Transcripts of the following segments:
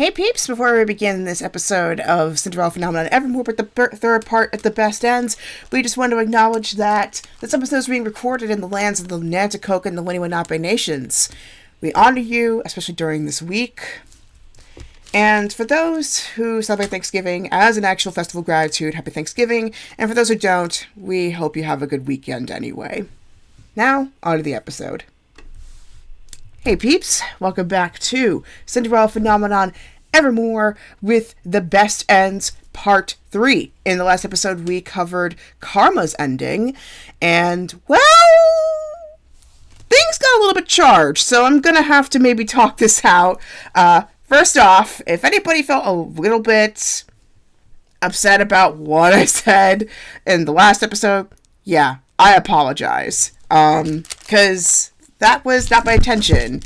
Hey peeps, before we begin this episode of Cinderella Phenomenon Evermore, but the third part at the best ends, we just want to acknowledge that this episode is being recorded in the lands of the Nanticoke and the Winniwinape nations. We honor you, especially during this week. And for those who celebrate Thanksgiving as an actual festival of gratitude, happy Thanksgiving. And for those who don't, we hope you have a good weekend anyway. Now, on to the episode. Hey peeps, welcome back to Cinderella Phenomenon Evermore with the best ends part 3. In the last episode we covered Karma's ending, and well, things got a little bit charged, so I'm gonna have to maybe talk this out. First off, if anybody felt a little bit upset about what I said in the last episode, yeah, I apologize. Because that was not my intention.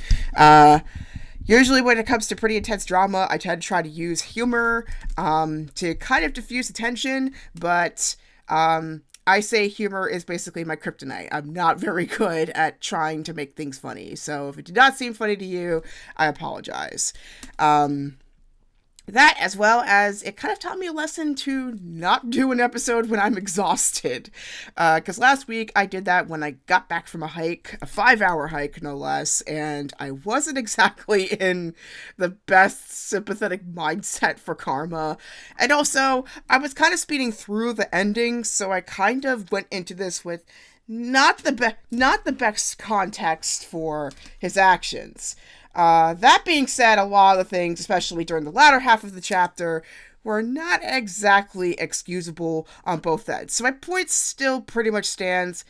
Usually when it comes to pretty intense drama, I tend to try to use humor to kind of diffuse the tension, but I say humor is basically my kryptonite. I'm not very good at trying to make things funny, so if it did not seem funny to you, I apologize. That, as well as it kind of taught me a lesson to not do an episode when I'm exhausted. Because last week I did that when I got back from a hike, a 5-hour hike no less, and I wasn't exactly in the best sympathetic mindset for Karma. And also, I was kind of speeding through the ending, so I kind of went into this with not the best context for his actions. That being said, a lot of the things, especially during the latter half of the chapter, were not exactly excusable on both ends. So my point still pretty much stands.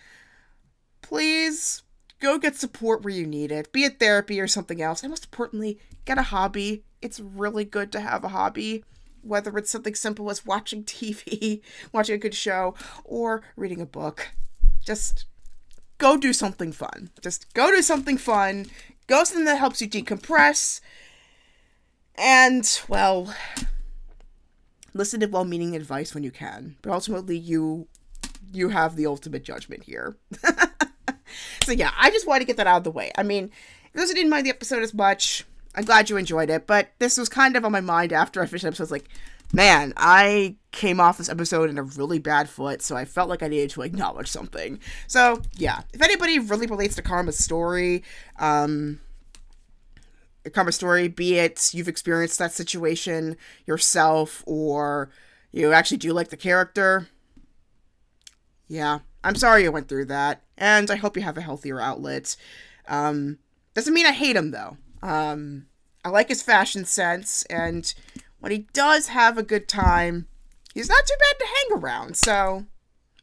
Please go get support where you need it, be it therapy or something else. And most importantly, get a hobby. It's really good to have a hobby, whether it's something simple as watching TV, watching a good show, or reading a book. Just go do something fun. Go something that helps you decompress, and, well, listen to well-meaning advice when you can, but ultimately you have the ultimate judgment here. So yeah, I just wanted to get that out of the way. I mean, if those who didn't mind the episode as much, I'm glad you enjoyed it, but this was kind of on my mind after I finished the episode. I was like, man, I came off this episode in a really bad foot, so I felt like I needed to acknowledge something. So, yeah, if anybody really relates to Karma's story, be it you've experienced that situation yourself, or you actually do like the character, yeah, I'm sorry you went through that, and I hope you have a healthier outlet. Doesn't mean I hate him, though. I like his fashion sense, and when he does have a good time, he's not too bad to hang around, so,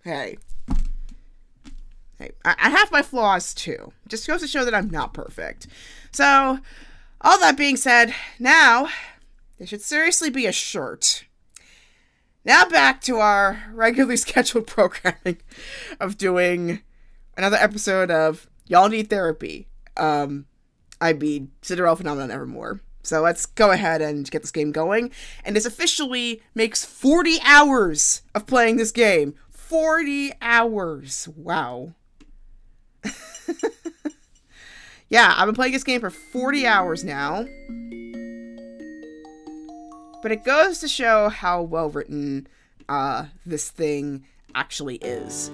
hey, I have my flaws, too. Just goes to show that I'm not perfect. So, all that being said, now, there should seriously be a shirt. Now back to our regularly scheduled programming of doing another episode of Y'all Need Therapy. Cinderella Phenomenon Evermore. So let's go ahead and get this game going. And this officially makes 40 hours of playing this game. 40 hours. Wow. Yeah, I've been playing this game for 40 hours now. But it goes to show how well written this thing actually is.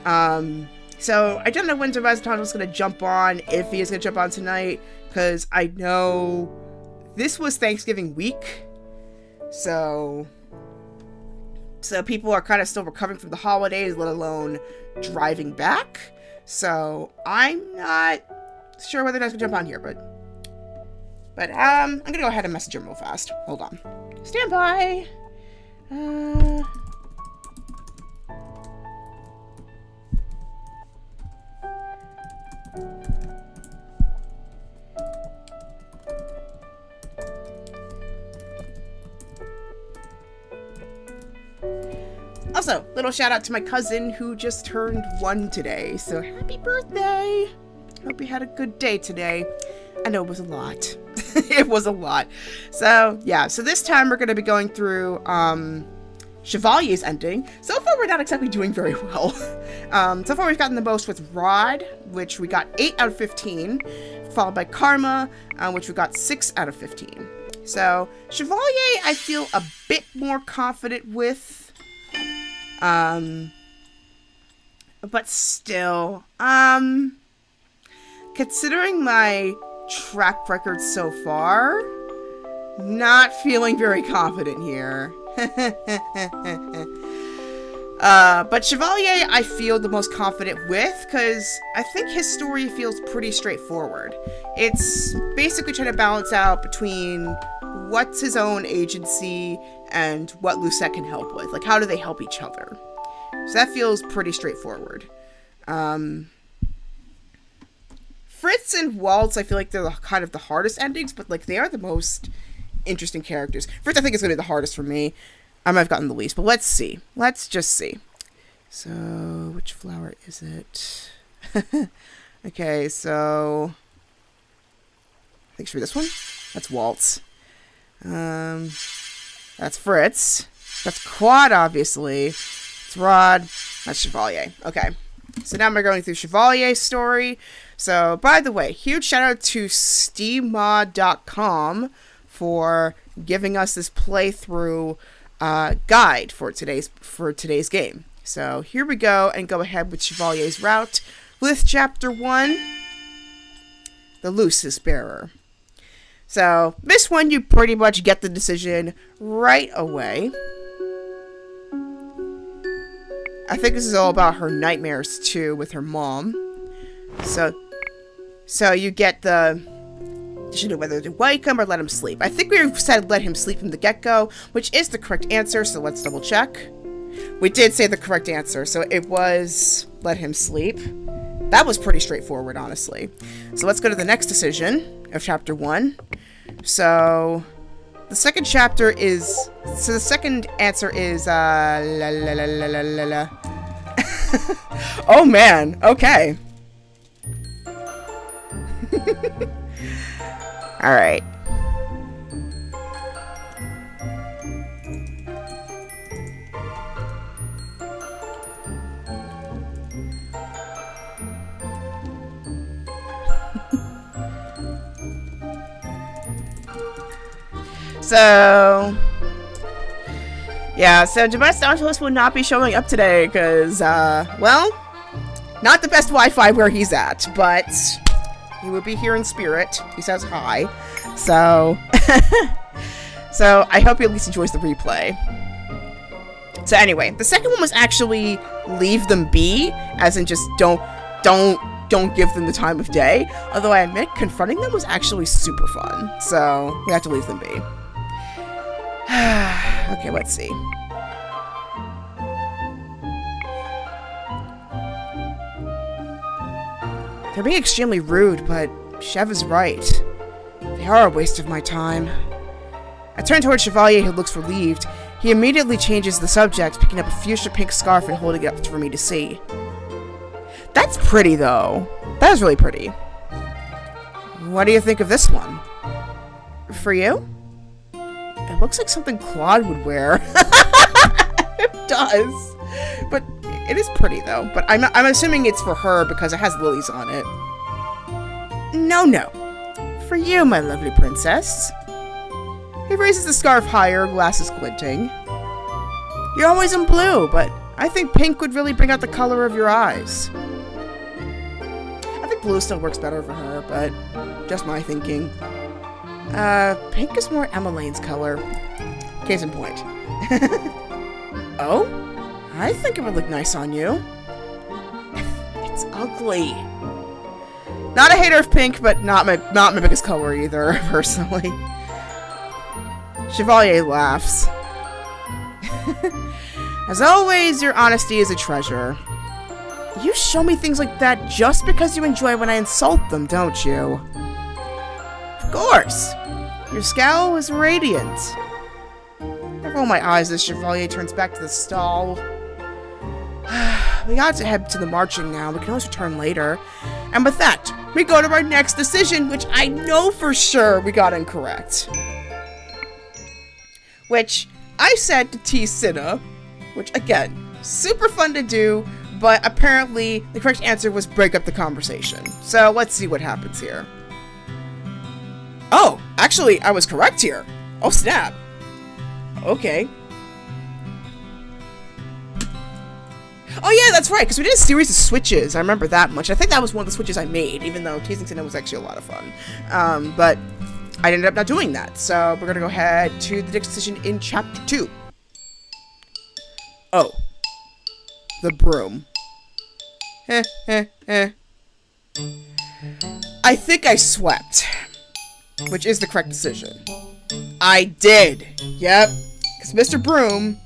So I don't know when Tomazaton was going to jump on, if he is going to jump on tonight, because I know this was Thanksgiving week, so people are kind of still recovering from the holidays, let alone driving back. So I'm not sure whether or not he's gonna jump on here, but I'm gonna go ahead and message him real fast. Hold on. Stand by. Also, little shout out to my cousin who just turned 1 today, so happy birthday! Hope you had a good day today. I know it was a lot. It was a lot. So, yeah, so this time we're going to be going through Chevalier's ending. So far, we're not exactly doing very well. So far, we've gotten the most with Rod, which we got 8 out of 15, followed by Karma, which we got 6 out of 15. So, Chevalier, I feel a bit more confident with. But still, considering my track record so far, not feeling very confident here. But Chevalier, I feel the most confident with, because I think his story feels pretty straightforward. It's basically trying to balance out between what's his own agency and what Lucette can help with. Like, how do they help each other? So that feels pretty straightforward. Fritz and Waltz, I feel like they're kind of the hardest endings, but like they are the most interesting characters. Fritz, I think, is going to be the hardest for me. I might have gotten the least, but let's see. Let's just see. So, which flower is it? Okay, so I think it should be this one. That's Waltz. That's Fritz. That's Quad, obviously. It's Rod. That's Chevalier. Okay. So now we're going through Chevalier's story. So, by the way, huge shout out to steammod.com for giving us this playthrough guide for today's game. So here we go, and go ahead with Chevalier's route with Chapter 1, The Lucis Bearer. So this one, you pretty much get the decision right away. I think this is all about her nightmares too with her mom. So you get the decision of whether to wake him or let him sleep. I think we said let him sleep from the get-go, which is the correct answer, so let's double check. We did say the correct answer, so it was let him sleep. That was pretty straightforward, honestly. So let's go to the next decision of Chapter 1. So the second chapter is... So the second answer is... Oh man, okay. Alright. So, yeah, so Domestic Nautilus will not be showing up today because, well, not the best Wi-Fi where he's at, but he will be here in spirit. He says hi. So, so I hope he at least enjoys the replay. So anyway, the second one was actually leave them be, as in just don't give them the time of day. Although I admit, confronting them was actually super fun. So we have to leave them be. Okay, let's see. They're being extremely rude, but Chev is right. They are a waste of my time. I turn towards Chevalier, who looks relieved. He immediately changes the subject, picking up a fuchsia pink scarf and holding it up for me to see. That's pretty, though. That is really pretty. What do you think of this one? For you? It looks like something Claude would wear. It does. But it is pretty, though. But I'm assuming it's for her because it has lilies on it. No. For you, my lovely princess. He raises the scarf higher, glasses glinting. You're always in blue, but I think pink would really bring out the color of your eyes. I think blue still works better for her, but just my thinking. Pink is more Emmeline's color. Case in point. Oh? I think it would look nice on you. It's ugly. Not a hater of pink, but not my biggest color either, personally. Chevalier laughs. As always, your honesty is a treasure. You show me things like that just because you enjoy when I insult them, don't you? Of course. Your scowl is radiant. I roll my eyes as Chevalier turns back to the stall. We got to head to the marching now. We can always return later. And with that, we go to our next decision, which I know for sure we got incorrect. Which I said to tease Cinna, which again, super fun to do, but apparently the correct answer was break up the conversation. So let's see what happens here. Oh, actually, I was correct here. Oh, snap. Okay. Oh, yeah, that's right, because we did a series of switches. I remember that much. I think that was one of the switches I made, even though Teasing Cinderella was actually a lot of fun. But I ended up not doing that. So we're going to go ahead to the next decision in Chapter 2. Oh. The broom. I think I swept, which is the correct decision. I did. Yep. Because Mr. Broom,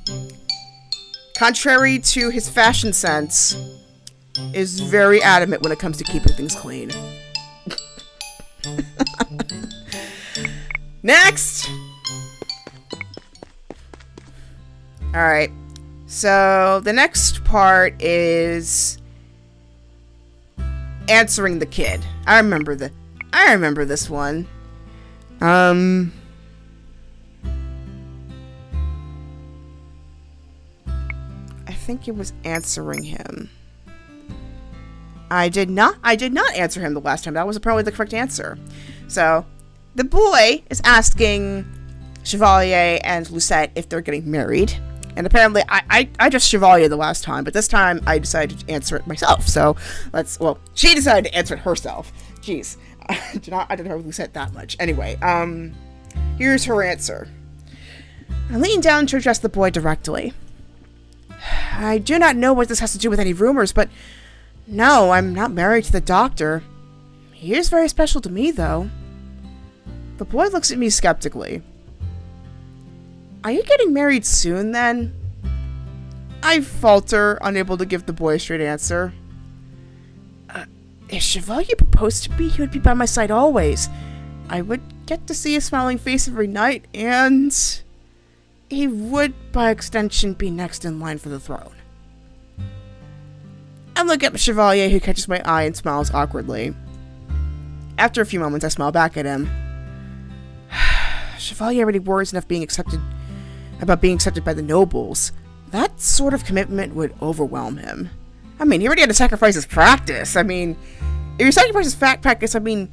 contrary to his fashion sense, is very adamant when it comes to keeping things clean. Next! Alright. So, the next part is answering the kid. I remember this one. I think it was answering him. I did not answer him the last time. That was probably the correct answer. So, the boy is asking Chevalier and Lucette if they're getting married. And apparently, I just Chevalier the last time, but this time I decided to answer it myself. So, she decided to answer it herself. Jeez. I don't know Lucette that much. Anyway, here's her answer. I leaned down to address the boy directly. I do not know what this has to do with any rumors, but no, I'm not married to the doctor. He is very special to me, though. The boy looks at me skeptically. Are you getting married soon, then? I falter, unable to give the boy a straight answer. If Chevalier proposed to me, he would be by my side always. I would get to see his smiling face every night, and he would, by extension, be next in line for the throne. I look at Chevalier, who catches my eye and smiles awkwardly. After a few moments, I smile back at him. Chevalier already worries enough about being accepted by the nobles. That sort of commitment would overwhelm him. I mean, he already had to sacrifice his practice. I mean, if you sacrifice his practice, taking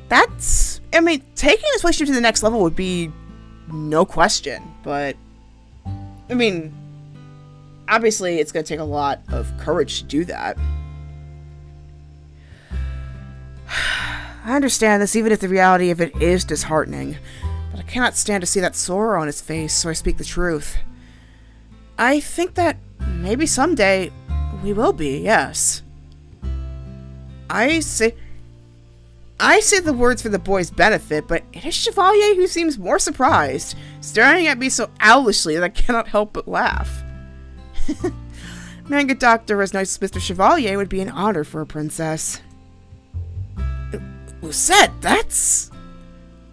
this relationship to the next level would be no question. But, I mean, obviously it's going to take a lot of courage to do that. I understand this, even if the reality of it is disheartening. But I cannot stand to see that sorrow on his face, so I speak the truth. I think that maybe someday we will be, yes. I say the words for the boy's benefit, but it is Chevalier who seems more surprised, staring at me so owlishly that I cannot help but laugh. Marrying a doctor as nice as Mr. Chevalier would be an honor for a princess. Lucette, that's...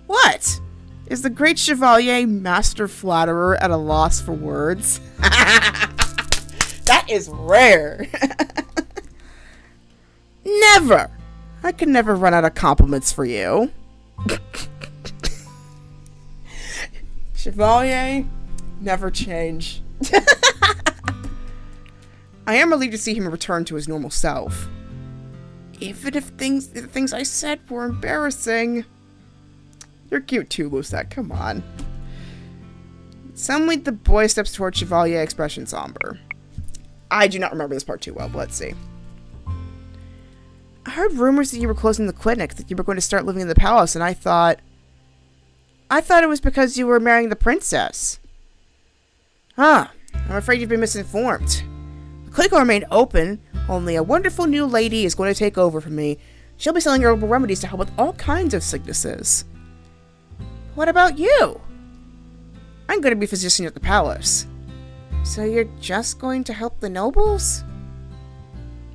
What? Is the great Chevalier master flatterer at a loss for words? That is rare. Never. I could never run out of compliments for you. Chevalier, never change. I am relieved to see him return to his normal self. Even if the things I said were embarrassing. You're cute too, Lucette. Come on. Suddenly, the boy steps toward Chevalier, expression somber. I do not remember this part too well, but let's see. I heard rumors that you were closing the clinic, that you were going to start living in the palace, and I thought it was because you were marrying the princess. I'm afraid you've been misinformed. The clinic will remain open, only a wonderful new lady is going to take over from me. She'll be selling herbal remedies to help with all kinds of sicknesses. What about you? I'm going to be physician at the palace. So you're just going to help the nobles?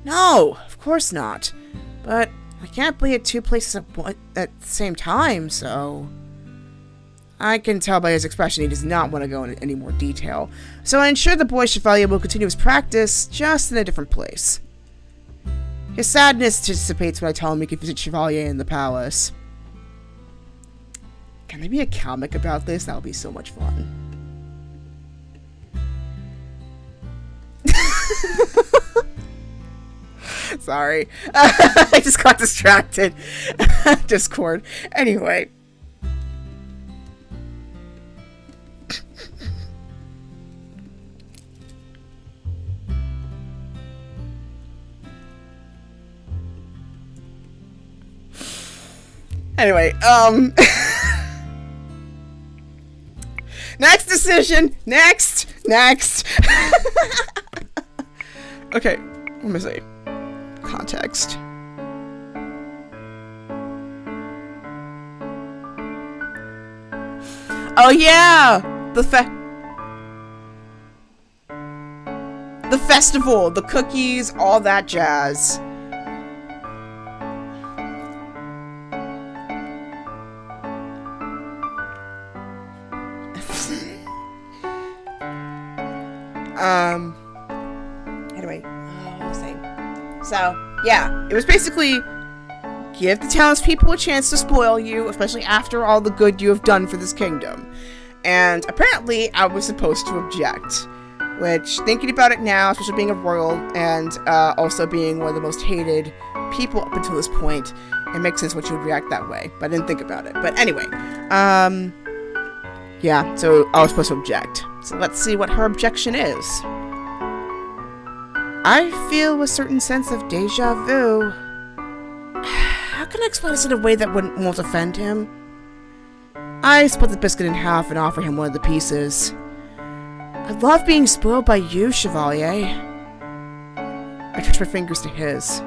No, of course not. But I can't be at two places at the same time, so... I can tell by his expression he does not want to go into any more detail. So I ensure the boy Chevalier will continue his practice, just in a different place. His sadness dissipates when I tell him he can visit Chevalier in the palace. Can there be a comic about this? That would be so much fun. Sorry. I just got distracted. Discord. Anyway. Anyway, next decision! Next! Okay, let me see. Context. Oh yeah! The festival, the cookies, all that jazz. Anyway, what was I saying? So, yeah, it was basically give the townspeople a chance to spoil you, especially after all the good you have done for this kingdom. And apparently, I was supposed to object. Which, thinking about it now, especially being a royal and also being one of the most hated people up until this point, it makes sense why you would react that way. But I didn't think about it. But anyway, yeah, so I was supposed to object. So let's see what her objection is. I feel a certain sense of deja vu. How can I explain this in a way that won't offend him? I split the biscuit in half and offer him one of the pieces. I love being spoiled by you, Chevalier. I touch my fingers to his.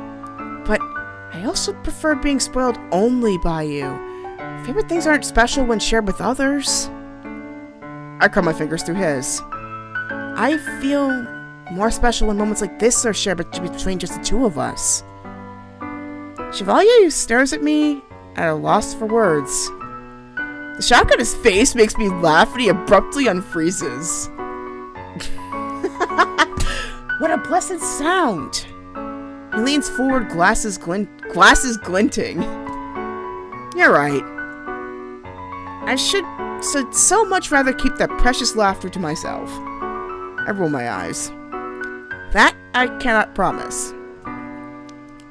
But I also prefer being spoiled only by you. Favorite things aren't special when shared with others. I curl my fingers through his. I feel more special when moments like this are shared between just the two of us. Chevalier stares at me at a loss for words. The shock on his face makes me laugh and he abruptly unfreezes. What a blessed sound! He leans forward, glasses glinting. You're right. I should so much rather keep that precious laughter to myself. I roll my eyes. That I cannot promise.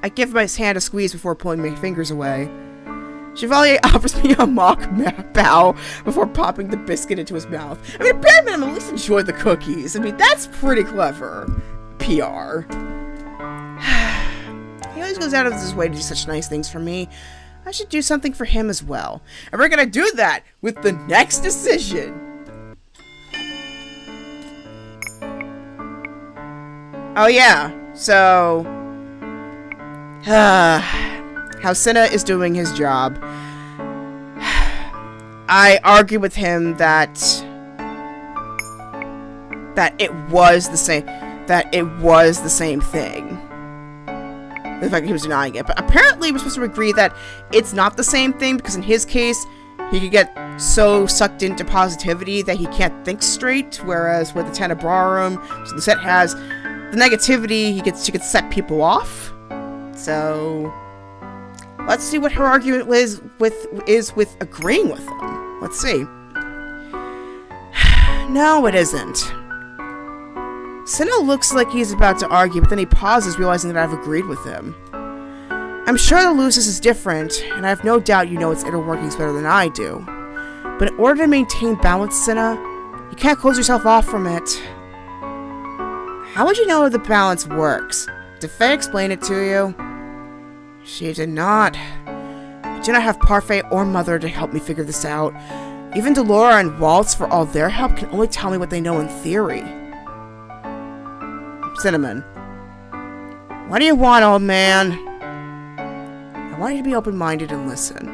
I give my hand a squeeze before pulling my fingers away. Chevalier offers me a mock bow before popping the biscuit into his mouth. I mean, at bare minimum, at least enjoy the cookies. I mean, that's pretty clever. PR. He always goes out of his way to do such nice things for me. I should do something for him as well. And we're gonna do that with the next decision. Oh yeah, so... how Cinna is doing his job. I argue with him that it was the same thing. The fact that he was denying it. But apparently we're supposed to agree that it's not the same thing, because in his case, he could get so sucked into positivity that he can't think straight, whereas with the Tenebrarum, so the set has the negativity, he could set people off. So let's see what her argument is with agreeing with him. Let's see. No, it isn't. Cinna looks like he's about to argue, but then he pauses, realizing that I've agreed with him. I'm sure the Lucis is different, and I have no doubt you know its inner workings better than I do. But in order to maintain balance, Cinna, you can't close yourself off from it. How would you know the balance works? Did Faye explain it to you? She did not. I do not have Parfait or Mother to help me figure this out. Even Delora and Waltz, for all their help, can only tell me what they know in theory. Cinnamon. What do you want, old man? I want you to be open-minded and listen.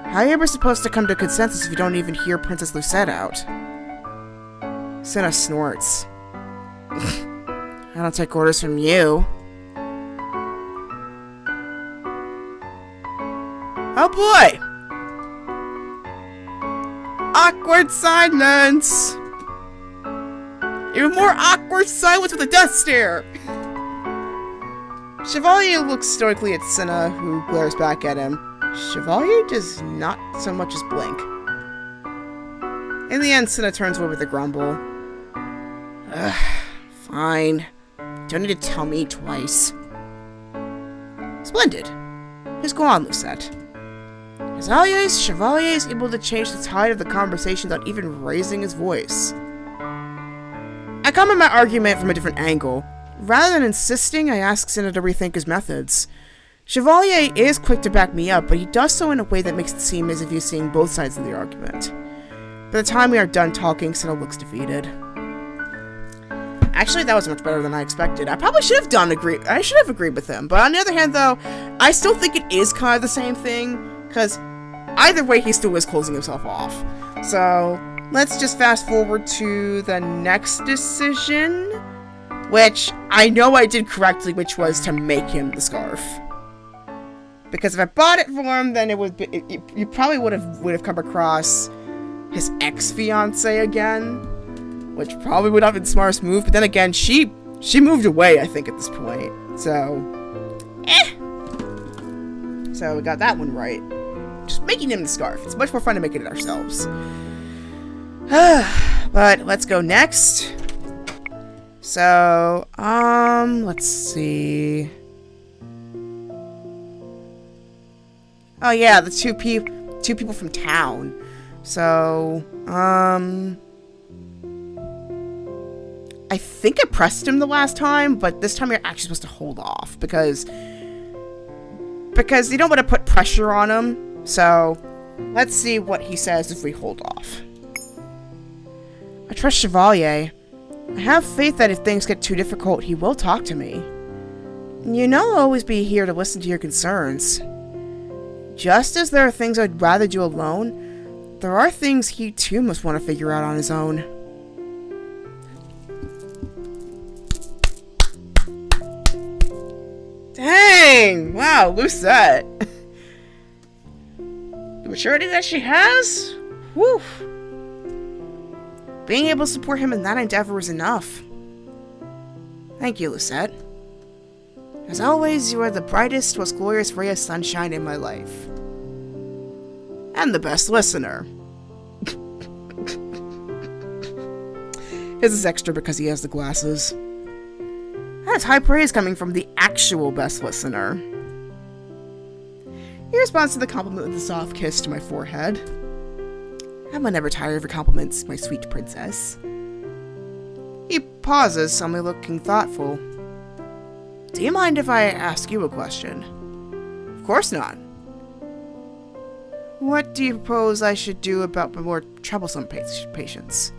How are you ever supposed to come to consensus if you don't even hear Princess Lucette out? Cinna snorts. I don't take orders from you. Oh boy! Awkward silence! Even more awkward silence with a death stare! Chevalier looks stoically at Cinna, who glares back at him. Chevalier does not so much as blink. In the end, Cinna turns away with a grumble. Ugh, fine. Don't need to tell me twice. Splendid. Please go on, Lucette. As always, Chevalier is able to change the tide of the conversation without even raising his voice. I come at my argument from a different angle. Rather than insisting, I ask Cinna to rethink his methods. Chevalier is quick to back me up, but he does so in a way that makes it seem as if he's seeing both sides of the argument. By the time we are done talking, Cinderella looks defeated. Actually, that was much better than I expected. I probably should have agreed with him. But on the other hand, though, I still think it is kind of the same thing, because either way, he still is closing himself off. So, let's just fast forward to the next decision, which I know I did correctly, which was to make him the scarf. Because if I bought it for him, then you probably would have come across his ex-fiance again, which probably would have been the smartest move. But then again, she moved away, I think, at this point. So, So we got that one right. Just making him the scarf. It's much more fun to make it ourselves. But let's go next. So, let's see. Oh yeah, the two people from town. So, I think I pressed him the last time, but this time you're actually supposed to hold off because you don't want to put pressure on him. So, let's see what he says if we hold off. I trust Chevalier. I have faith that if things get too difficult, he will talk to me. You know I'll always be here to listen to your concerns. Just as there are things I'd rather do alone, there are things he too must want to figure out on his own. Dang! Wow, Lucette. The maturity that she has? Whew. Being able to support him in that endeavor is enough. Thank you, Lucette. As always, you are the brightest, most glorious ray of sunshine in my life. And the best listener. His is extra because he has the glasses. That is high praise coming from the actual best listener. He responds to the compliment with a soft kiss to my forehead. I will never tire of your compliments, my sweet princess. He pauses, suddenly looking thoughtful. Do you mind if I ask you a question? Of course not. What do you propose I should do about my more troublesome patients?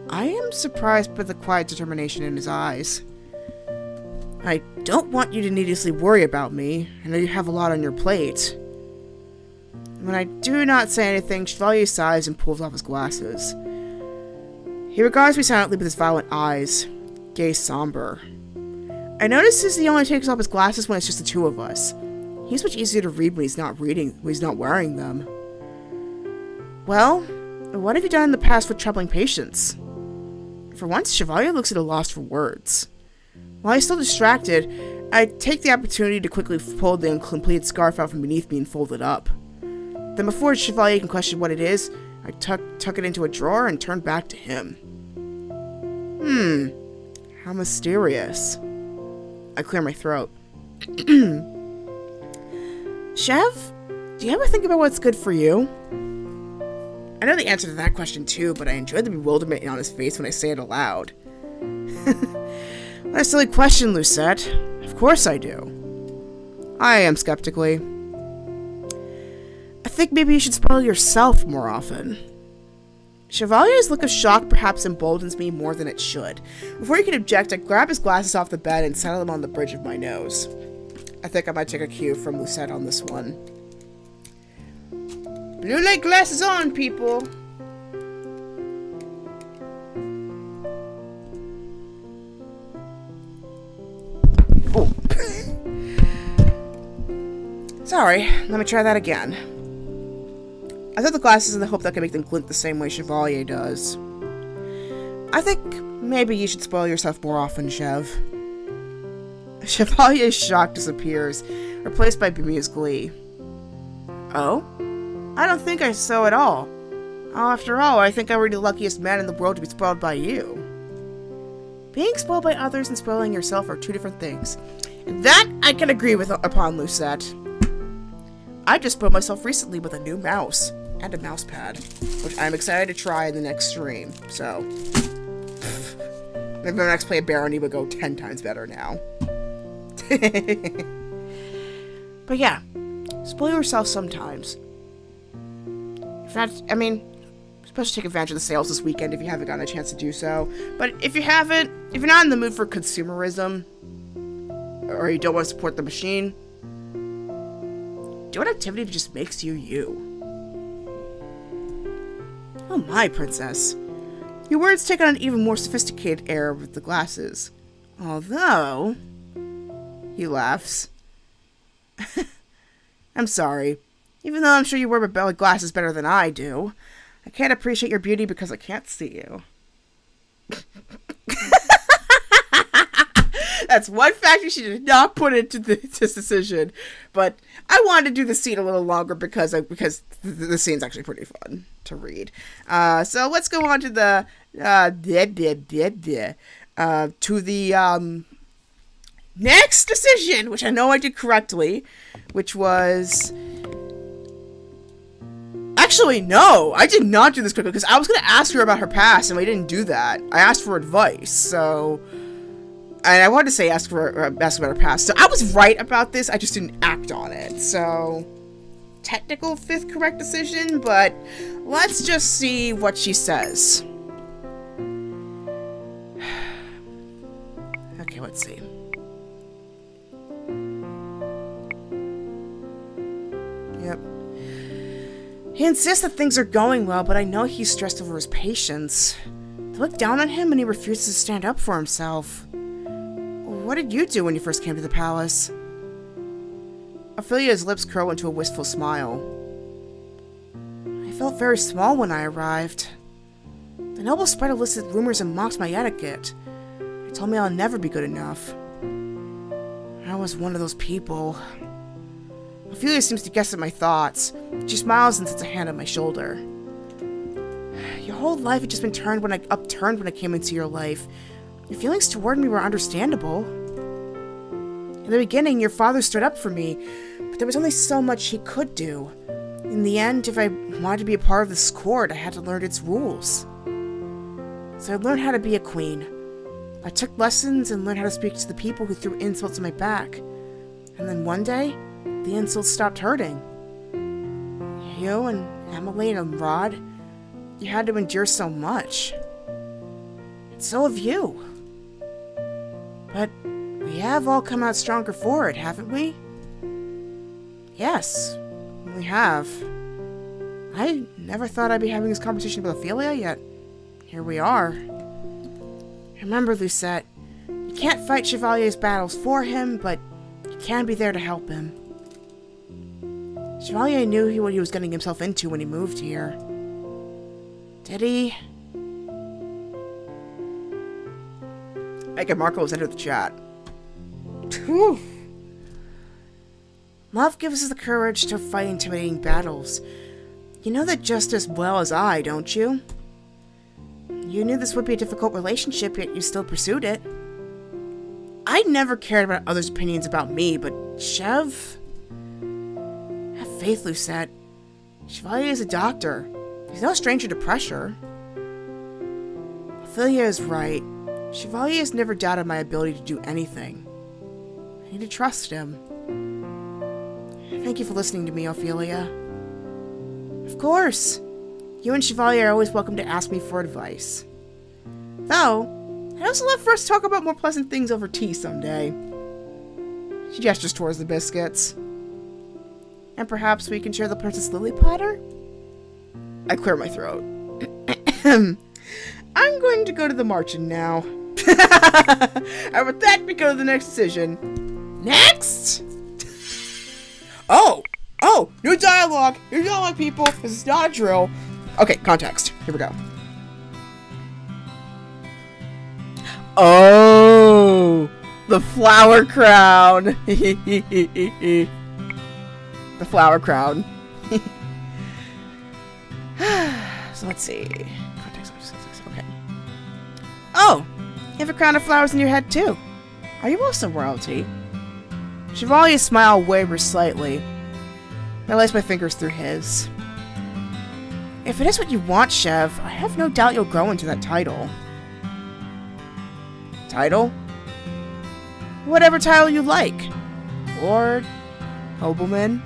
I am surprised by the quiet determination in his eyes. I don't want you to needlessly worry about me. I know you have a lot on your plate. When I do not say anything, Chevalier sighs and pulls off his glasses. He regards me silently with his violent eyes, gaze somber. I notice he only takes off his glasses when it's just the two of us. He's much easier to read when he's not wearing them. Well, what have you done in the past with troubling patients? For once, Chevalier looks at a loss for words. While he's still distracted, I take the opportunity to quickly pull the uncompleted scarf out from beneath me and fold it up. Then before Chevalier can question what it is, I tuck it into a drawer and turn back to him. How mysterious. I clear my throat. Chev, do you ever think about what's good for you? I know the answer to that question too, but I enjoy the bewilderment on his face when I say it aloud. What a silly question, Lucette. Of course I do. I am skeptically. I think maybe you should spoil yourself more often. Chevalier's look of shock perhaps emboldens me more than it should. Before he can object, I grab his glasses off the bed and settle them on the bridge of my nose. I think I might take a cue from Lucette on this one. Blue light glasses on, people! Oh. Sorry, let me try that again. I thought the glasses in the hope that I could make them glint the same way Chevalier does. I think maybe you should spoil yourself more often, Chev. Chevalier's shock disappears, replaced by bemused glee. Oh? I don't think so at all. After all, I think I were the luckiest man in the world to be spoiled by you. Being spoiled by others and spoiling yourself are two different things. And that I can agree upon, Lucette. I just spoiled myself recently with a new mouse and a mouse pad, which I'm excited to try in the next stream, so maybe my next play of Barony would go 10 times better now. But yeah, spoil yourself sometimes. If not, especially take advantage of the sales this weekend if you haven't gotten a chance to do so. But if you're not in the mood for consumerism, or you don't want to support the machine, do an activity that just makes you you. Oh my, princess. Your words take on an even more sophisticated air with the glasses. Although... He laughs. I'm sorry. Even though I'm sure you wear glasses better than I do, I can't appreciate your beauty because I can't see you. That's one factor she did not put into this decision. But I wanted to do the scene a little longer because the scene's actually pretty fun to read. So let's go on to the next decision, which I know I did correctly, which was... Actually, no, I did not do this quickly, because I was going to ask her about her past, and we didn't do that. I asked for advice, so... And I wanted to say ask about her past, so I was right about this, I just didn't act on it, so... Technical fifth correct decision, but let's just see what she says. Okay, let's see. Yep. He insists that things are going well, but I know he's stressed over his patients. They look down on him and he refuses to stand up for himself. What did you do when you first came to the palace? Ophelia's lips curl into a wistful smile. I felt very small when I arrived. The noble spread illicit rumors and mocked my etiquette. They told me I'll never be good enough. I was one of those people. Ophelia seems to guess at my thoughts. She smiles and sets a hand on my shoulder. Your whole life had just been upturned when I came into your life. Your feelings toward me were understandable. In the beginning, your father stood up for me, but there was only so much he could do. In the end, if I wanted to be a part of this court, I had to learn its rules. So I learned how to be a queen. I took lessons and learned how to speak to the people who threw insults at my back. And then one day, the insults stopped hurting. You and Emily and Rod, you had to endure so much. And so have you. But we have all come out stronger for it, haven't we? Yes, we have. I never thought I'd be having this conversation with Ophelia, yet here we are. Remember, Lucette, you can't fight Chevalier's battles for him, but you can be there to help him. Chevalier knew what he was getting himself into when he moved here. Did he? Meghan Markle has entered the chat. Whew. Love gives us the courage to fight intimidating battles. You know that just as well as I, don't you? You knew this would be a difficult relationship, yet you still pursued it. I never cared about others' opinions about me, but Chev... Have faith, Lucette. Chevalier is a doctor. He's no stranger to pressure. Ophelia is right. Chevalier has never doubted my ability to do anything. I need to trust him. Thank you for listening to me, Ophelia. Of course. You and Chevalier are always welcome to ask me for advice. Though, I'd also love for us to talk about more pleasant things over tea someday. She gestures towards the biscuits. And perhaps we can share the Princess Lily platter? I clear my throat. I'm going to go to the marching now. And with that, we go to the next decision. Next! Oh, new dialogue, people. This is not a drill. Okay, context. Here we go. Oh, the flower crown. The flower crown. So let's see. Context. Okay. Oh, you have a crown of flowers in your head too. Are you also royalty? Chevalier's smile wavers slightly. I lace my fingers through his. If it is what you want, Chev, I have no doubt you'll grow into that title. Title? Whatever title you like. Lord, Nobleman.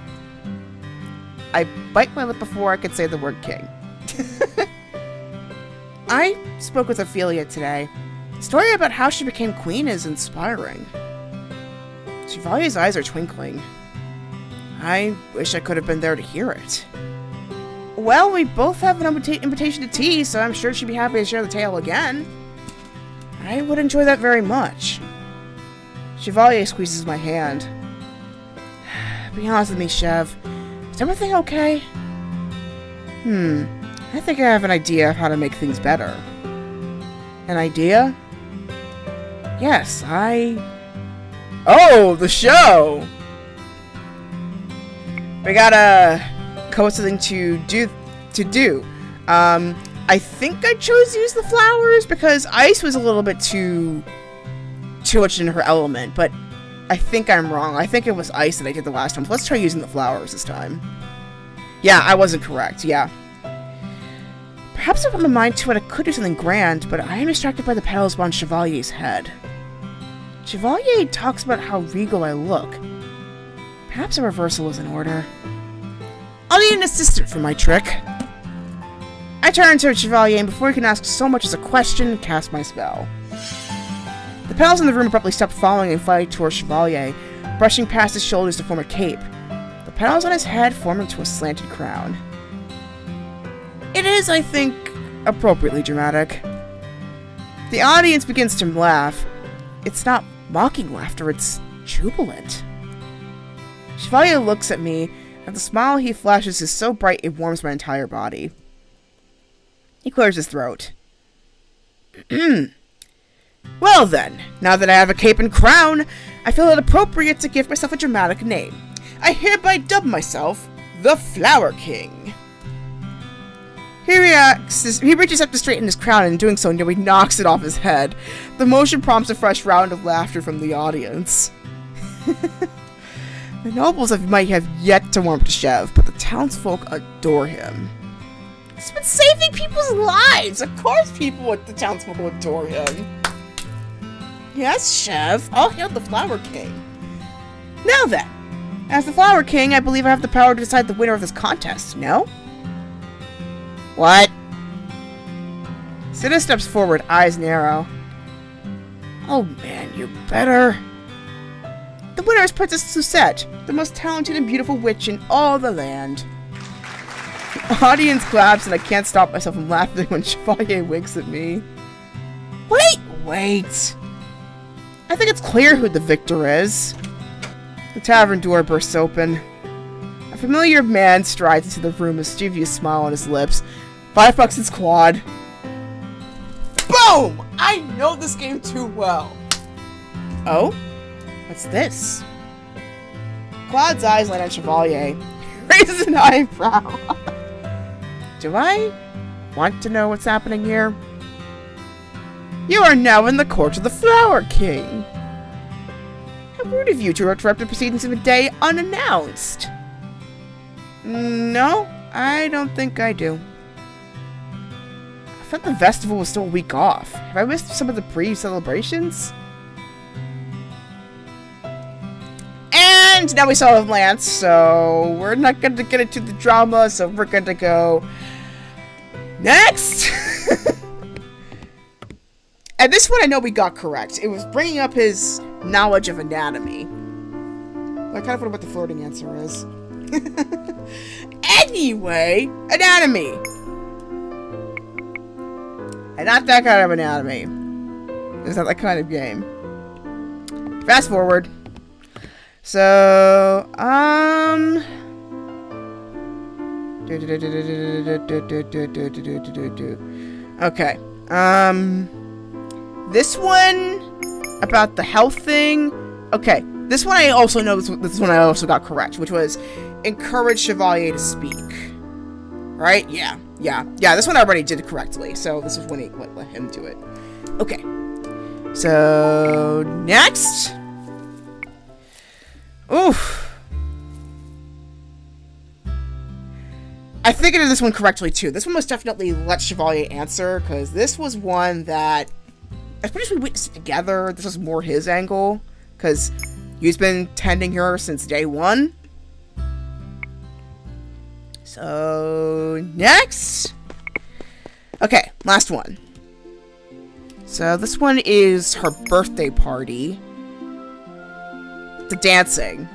I bite my lip before I could say the word king. I spoke with Ophelia today. The story about how she became queen is inspiring. Chevalier's eyes are twinkling. I wish I could have been there to hear it. Well, we both have an invitation to tea, so I'm sure she'd be happy to share the tale again. I would enjoy that very much. Chevalier squeezes my hand. Be honest with me, Chev. Is everything okay? I think I have an idea of how to make things better. An idea? Yes, Oh, the show! We gotta come up with something to do. I think I chose to use the flowers because ice was a little bit too much in her element, but I think I'm wrong. I think it was ice that I did the last time. So let's try using the flowers this time. Yeah, I wasn't correct. Yeah. Perhaps if I put my mind to it, I could do something grand, but I am distracted by the petals on Chevalier's head. Chevalier talks about how regal I look. Perhaps a reversal is in order. I'll need an assistant for my trick. I turn to Chevalier, and before he can ask so much as a question, cast my spell. The petals in the room abruptly stop falling and fly towards Chevalier, brushing past his shoulders to form a cape. The petals on his head form into a slanted crown. It is, I think, appropriately dramatic. The audience begins to laugh. It's not mocking laughter, it's jubilant. Chevalier looks at me, and the smile he flashes is so bright it warms my entire body. He clears his throat. Well then, now that I have a cape and crown, I feel it appropriate to give myself a dramatic name. I hereby dub myself the Flower King. He reaches up to straighten his crown, and in doing so, nearly knocks it off his head. The motion prompts a fresh round of laughter from the audience. The nobles might have yet to warm to Chev, but the townsfolk adore him. He's been saving people's lives! Of course people at the townsfolk will adore him. Yes, Chev, I'll hail the Flower King. Now then, as the Flower King, I believe I have the power to decide the winner of this contest, no? What? Cinna steps forward, eyes narrow. Oh man, you better. The winner is Princess Susette, the most talented and beautiful witch in all the land. The audience claps and I can't stop myself from laughing when Chevalier winks at me. Wait! I think it's clear who the victor is. The tavern door bursts open. A familiar man strides into the room, a mischievous smile on his lips. $5 in squad. Boom! I know this game too well. Oh? What's this? Claude's eyes light on Chevalier. He raises an eyebrow. Do I want to know what's happening here? You are now in the court of the Flower King. How rude of you to interrupt the proceedings of the day unannounced. No, I don't think I do. I thought the festival was still a week off. Have I missed some of the pre-celebrations? And now we saw Lance, so we're not going to get into the drama, so we're going to go next. And this one I know we got correct. It was bringing up his knowledge of anatomy. I kind of wonder what the floating answer is. Anyway, anatomy. And not that kind of anatomy. It's not that kind of game. Fast forward. So, okay. This one about the health thing. Okay, this one I also know. This one I also got correct, which was encourage Chevalier to speak. Right? Yeah. This one I already did correctly, so this is when he let him do it. Okay. So next. Oof. I think I did this one correctly too. This one was definitely let Chevalier answer, because this was one that, as much as we witnessed it together, this was more his angle, because he's been tending her since day one. So, next. Okay, last one. So, this one is her birthday party. The dancing.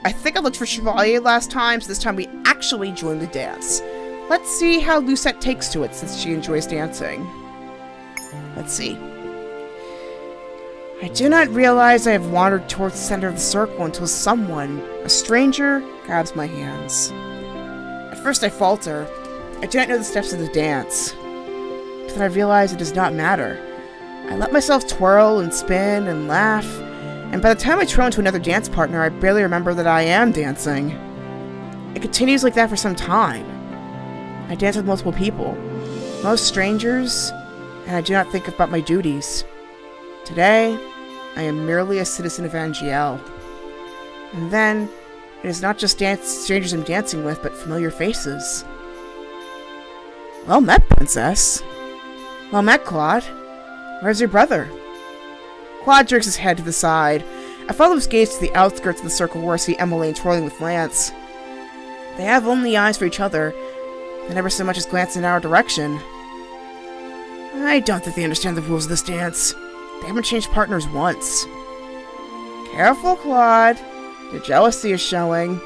I think I looked for Chevalier last time, so this time we actually joined the dance. Let's see how Lucette takes to it, since she enjoys dancing. Let's see. I do not realize I have wandered towards the center of the circle until someone, a stranger, grabs my hands. At first I falter. I do not know the steps of the dance. But then I realize it does not matter. I let myself twirl and spin and laugh, and by the time I twirl into another dance partner, I barely remember that I am dancing. It continues like that for some time. I dance with multiple people, most strangers, and I do not think about my duties. Today, I am merely a citizen of Angiel. And then, it is not just strangers I'm dancing with, but familiar faces. Well met, Princess. Well met, Claude. Where's your brother? Claude jerks his head to the side. I follow his gaze to the outskirts of the circle where I see Emmeline twirling with Lance. They have only eyes for each other. They never so much as glance in our direction. I don't think they understand the rules of this dance. They haven't changed partners once. Careful, Claude. Your jealousy is showing.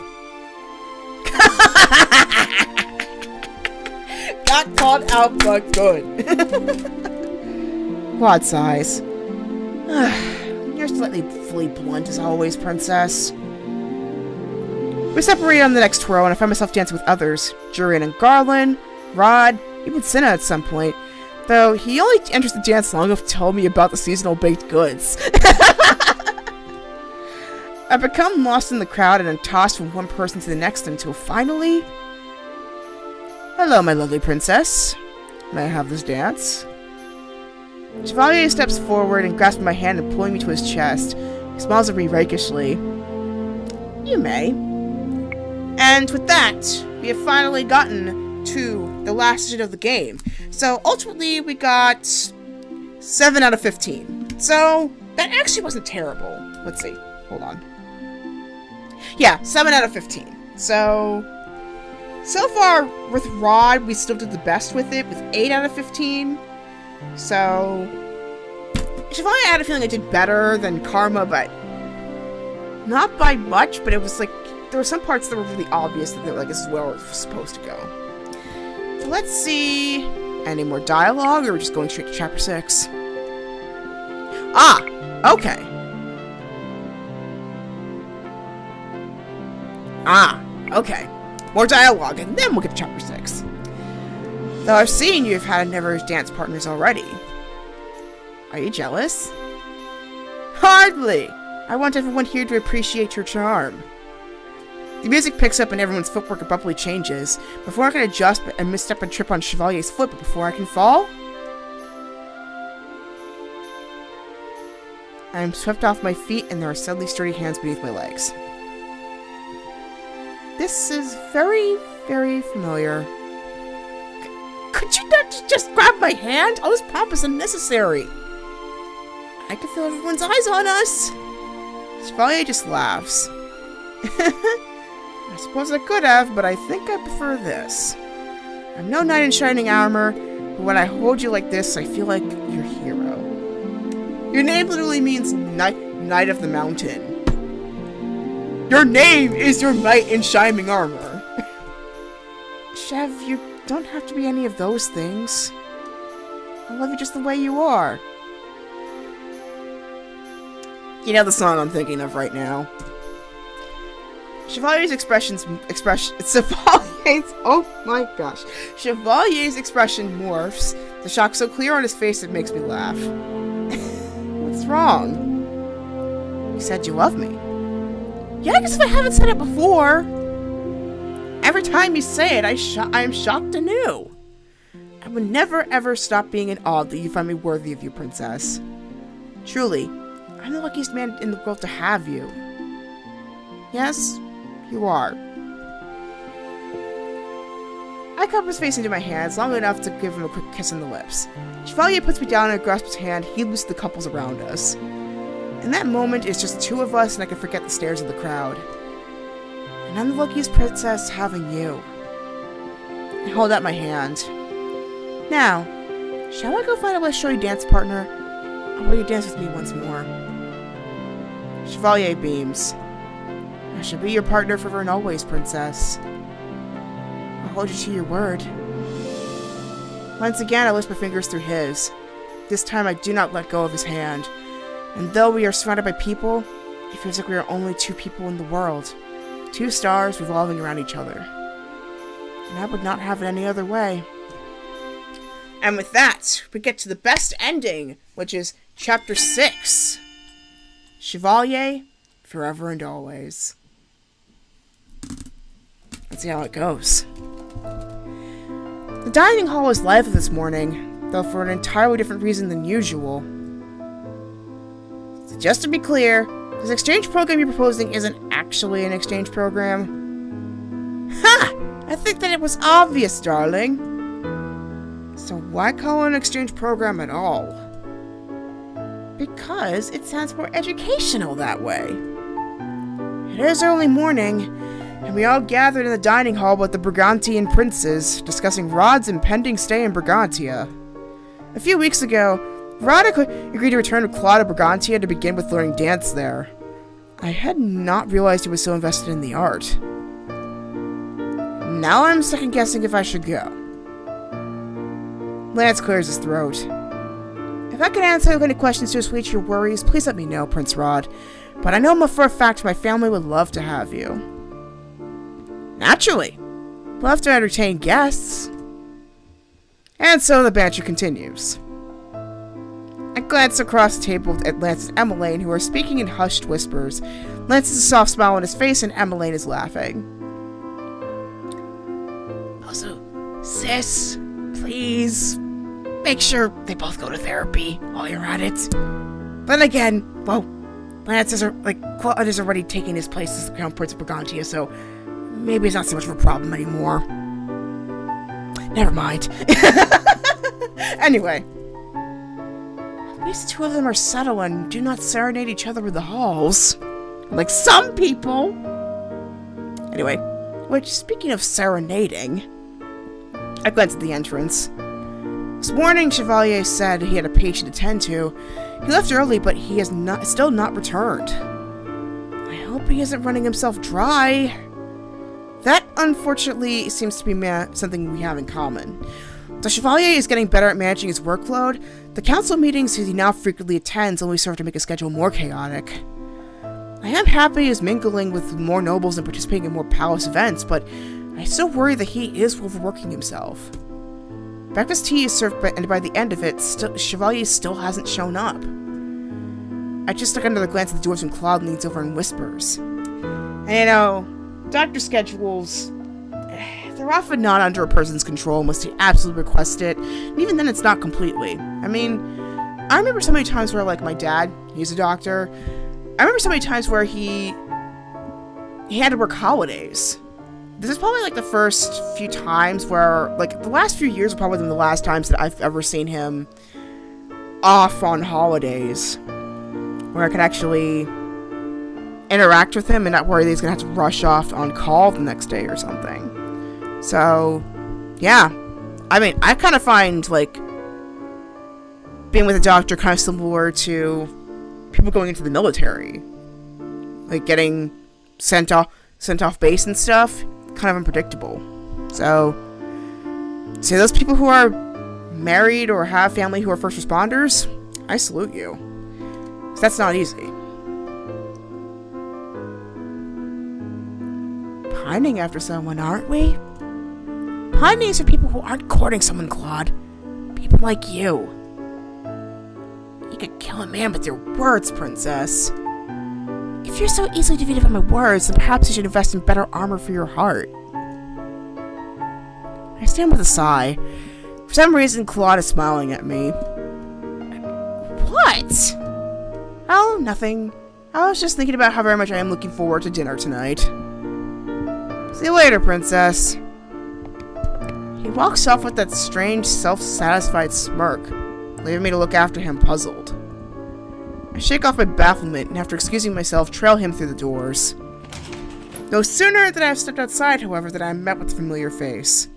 Got called out, but good. Claude sighs. You're slightly blunt as always, Princess. We separate on the next twirl, and I find myself dancing with others. Jurian and Garland, Rod, even Cinna at some point. Though, he only enters the dance long enough to tell me about the seasonal baked goods. I become lost in the crowd and am tossed from one person to the next until finally... Hello, my lovely princess. May I have this dance? Chevalier steps forward and grasps my hand and pulling me to his chest. He smiles at me rakishly. You may. And with that, we have finally gotten to the last stage of the game. So ultimately, we got 7 out of 15. So that actually wasn't terrible. Let's see. Hold on. Yeah, 7 out of 15. So far with Rod, we still did the best with it, with 8 out of 15. So Chevalier, I had a feeling I did better than Karma, but not by much. But it was like there were some parts that were really obvious that they were like, this is where we're supposed to go. So let's see. Any more dialogue, or are we just going straight to chapter 6? Ah, okay. Ah, okay. More dialogue, and then we'll get to chapter 6. Though I've seen you've had a number of dance partners already. Are you jealous? Hardly! I want everyone here to appreciate your charm. The music picks up and everyone's footwork abruptly changes. Before I can adjust and misstep and trip on Chevalier's foot, but before I can fall... I am swept off my feet and there are suddenly sturdy hands beneath my legs. This is very, very familiar. Could you not just grab my hand? All this pomp is unnecessary. I can feel everyone's eyes on us. Chevalier just laughs. I suppose I could have, but I think I prefer this. I'm no knight in shining armor, but when I hold you like this, I feel like your hero. Your name literally means Knight of the Mountain. Your name is your knight in shining armor. Chev, you don't have to be any of those things. I love you just the way you are. You know the song I'm thinking of right now. Chevalier's oh my gosh. Chevalier's expression morphs, the shock so clear on his face it makes me laugh. What's wrong? You said you love me. Yeah, I guess if I haven't said it before. Every time you say it, I am shocked anew. I would never ever stop being in awe that you find me worthy of you, princess. Truly, I'm the luckiest man in the world to have you. Yes, you are. I cup his face into my hands long enough to give him a quick kiss on the lips. Chevalier puts me down and grasps his hand, heedless of the couples around us. In that moment, it's just 2 of us and I can forget the stares of the crowd. And I'm the luckiest princess having you. I hold out my hand. Now, shall I go find a less showy dance partner? Or will you dance with me once more? Chevalier beams. I shall be your partner forever and always, princess. I'll hold you to your word. Once again, I lift my fingers through his. This time, I do not let go of his hand. And though we are surrounded by people, it feels like we are only two people in the world. Two stars revolving around each other. And I would not have it any other way. And with that, we get to the best ending, which is Chapter 6. Chevalier, forever and always. Let's see how it goes. The dining hall is lively this morning, though for an entirely different reason than usual. So just to be clear, this exchange program you're proposing isn't actually an exchange program. Ha! I think that it was obvious, darling. So why call it an exchange program at all? Because it sounds more educational that way. It is early morning, and we all gathered in the dining hall with the Brigantian princes, discussing Rod's impending stay in Brigantia. A few weeks ago, Rod agreed to return to Claude to Brigantia to begin with learning dance there. I had not realized he was so invested in the art. Now I'm second-guessing if I should go. Lance clears his throat. If I can answer any questions to assuage your worries, please let me know, Prince Rod. But I know for a fact my family would love to have you. Naturally. Love to entertain guests. And so the banter continues. I glance across the table at Lance and Emmeline, who are speaking in hushed whispers. Lance has a soft smile on his face, and Emmeline is laughing. Also, sis, please, make sure they both go to therapy while you're at it. But again, well, Lance is, Claude is already taking his place as the Crown Prince of Brigantia, so maybe it's not so much of a problem anymore. Never mind. Anyway. At least two of them are subtle and do not serenade each other in the halls. Like some people. Anyway, which, speaking of serenading, I glanced at the entrance. This morning, Chevalier said he had a patient to tend to. He left early, but he has still not returned. I hope he isn't running himself dry. That, unfortunately, seems to be something we have in common. The Chevalier is getting better at managing his workload. The council meetings he now frequently attends only serve to make his schedule more chaotic. I am happy he's mingling with more nobles and participating in more palace events, but I still worry that he is overworking himself. Breakfast tea is served, and by the end of it, Chevalier still hasn't shown up. I just took another glance at the doors when Claude leans over and whispers. And doctor schedules, they're often not under a person's control unless they absolutely request it, and even then it's not completely. I mean, I remember so many times where, my dad, he's a doctor, I remember so many times where he had to work holidays. This is probably, the first few times where, the last few years are probably the last times that I've ever seen him off on holidays, where I could actually interact with him and not worry that he's gonna have to rush off on call the next day or something. So, yeah. I mean, I kind of find, being with a doctor kind of similar to people going into the military. Getting sent off base and stuff. Kind of unpredictable. So, to those people who are married or have family who are first responders, I salute you. 'Cause that's not easy. Pining after someone, aren't we? Pining is for people who aren't courting someone, Claude. People like you. You could kill a man with your words, princess. If you're so easily defeated by my words, then perhaps you should invest in better armor for your heart. I stand with a sigh. For some reason, Claude is smiling at me. What? Oh, nothing. I was just thinking about how very much I am looking forward to dinner tonight. See you later, princess. He walks off with that strange, self-satisfied smirk, leaving me to look after him puzzled. I shake off my bafflement and, after excusing myself, trail him through the doors. No sooner than I have stepped outside, however, than I am met with a familiar face.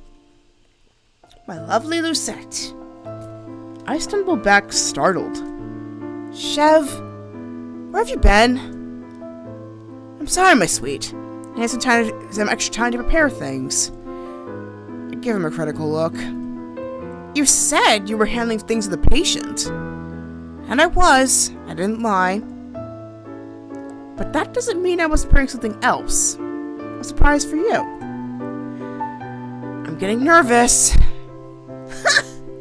My lovely Lucette. I stumbled back, startled. Chev, where have you been? I'm sorry, my sweet. I had some extra time to prepare things. I gave him a critical look. You said you were handling things with the patient. And I was. I didn't lie. But that doesn't mean I was preparing something else. A surprise for you. I'm getting nervous.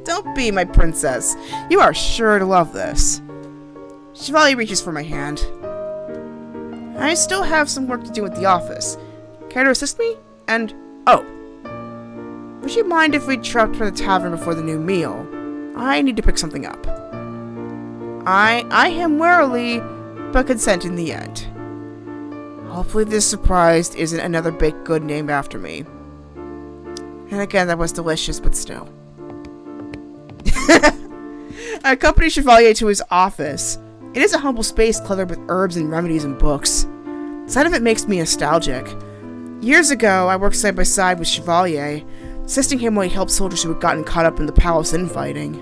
Don't be, my princess. You are sure to love this. Chevalier reaches for my hand. I still have some work to do at the office. Care to assist me? And, oh. Would you mind if we dropped by the tavern before the new meal? I need to pick something up. I him warily, but consent in the end. Hopefully this surprise isn't another baked good named after me. And again, that was delicious, but still. I accompany Chevalier to his office. It is a humble space cluttered with herbs and remedies and books. The sight of it makes me nostalgic. Years ago, I worked side by side with Chevalier, assisting him while he helped soldiers who had gotten caught up in the palace infighting.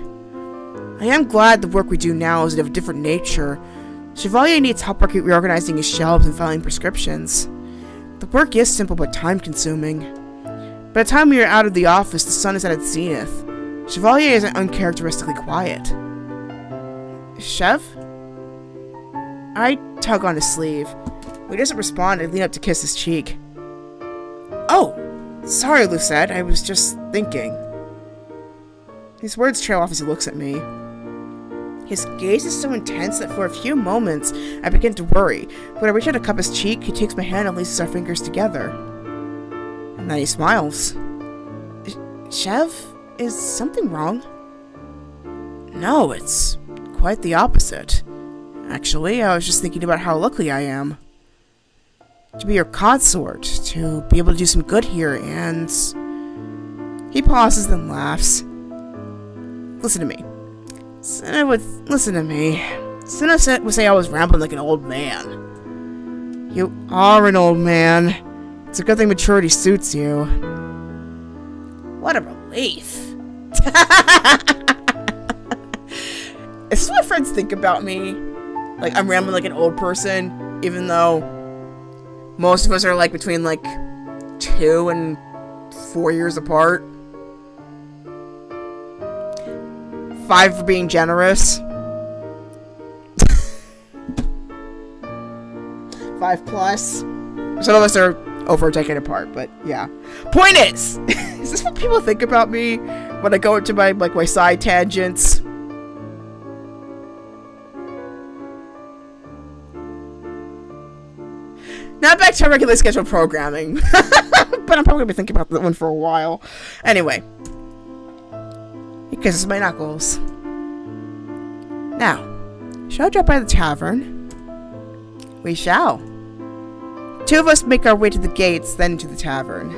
I am glad the work we do now is of a different nature. Chevalier needs help reorganizing his shelves and filing prescriptions. The work is simple but time-consuming. By the time we are out of the office, the sun is at its zenith. Chevalier is uncharacteristically quiet. Chev? I tug on his sleeve. When he doesn't respond, I lean up to kiss his cheek. Oh! Sorry, Lucette, I was just thinking. His words trail off as he looks at me. His gaze is so intense that for a few moments, I begin to worry. When I reach out to cup his cheek, he takes my hand and laces our fingers together. And then he smiles. Chev, is something wrong? No, it's quite the opposite. Actually, I was just thinking about how lucky I am. To be your consort, to be able to do some good here, and... He pauses, then laughs. Listen to me. Listen to me. Cinna would say I was rambling like an old man. You are an old man. It's a good thing maturity suits you. What a relief. Is this what friends think about me? Like, I'm rambling like an old person, even though most of us are, like, between, like, 2 and 4 years apart. 5 for being generous. 5 plus. Some of us are over a decade apart, but yeah. Point is this what people think about me when I go into my, like, my side tangents? Now back to our regularly scheduled programming. But I'm probably going to be thinking about that one for a while. Anyway. He kisses my knuckles. Now, shall I drop by the tavern? We shall. 2 of us make our way to the gates, then to the tavern.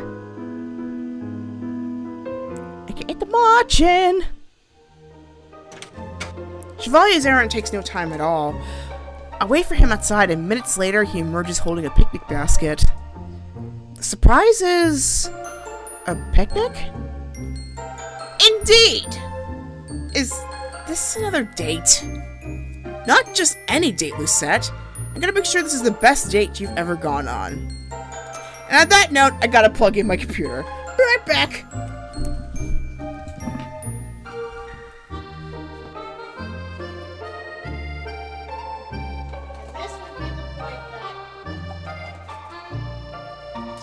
I get the marching. Chevalier's errand takes no time at all. I wait for him outside, and minutes later, he emerges holding a picnic basket. The surprise is... a picnic? Indeed! Is this another date? Not just any date, Lucette. I'm gonna make sure this is the best date you've ever gone on. And on that note, I gotta plug in my computer. Be right back!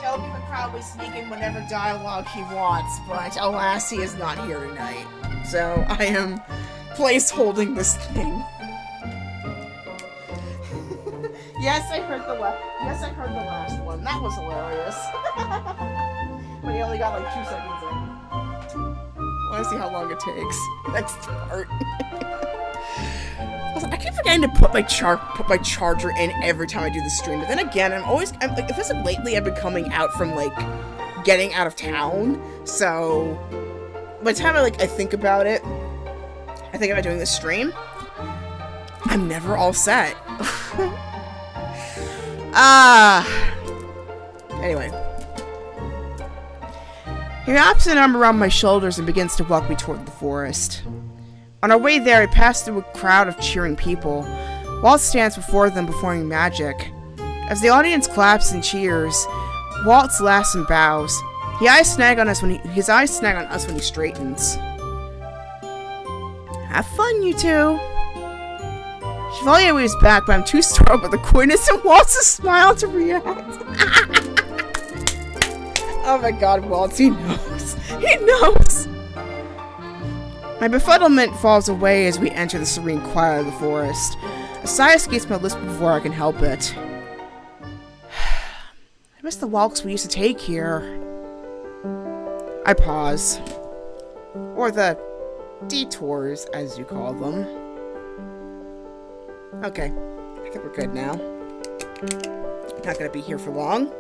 Toby would probably sneak in whatever dialogue he wants, but alas, he is not here tonight. So I am place-holding this thing. Yes, I heard the last one. That was hilarious. But he only got like 2 seconds in. I want to see how long it takes. Next part. I keep forgetting to put my charger in every time I do the stream. But then again, I'm like, it feels like lately I've been coming out from like getting out of town. So by the time I think about it, I think about doing this stream, I'm never all set. Anyway. He wraps an arm around my shoulders and begins to walk me toward the forest. On our way there, I pass through a crowd of cheering people. Walt stands before them performing magic. As the audience claps and cheers, Walt laughs and bows. His eyes snag on us when he straightens. Have fun, you two. Chevalier waves back, but I'm too startled by the coyness and Walt's smile to react. Oh my god, Walt, he knows. He knows! My befuddlement falls away as we enter the serene quiet of the forest. A sigh escapes my lips before I can help it. I miss the walks we used to take here. I pause. Or the detours, as you call them. Okay, I think we're good now. Not gonna be here for long.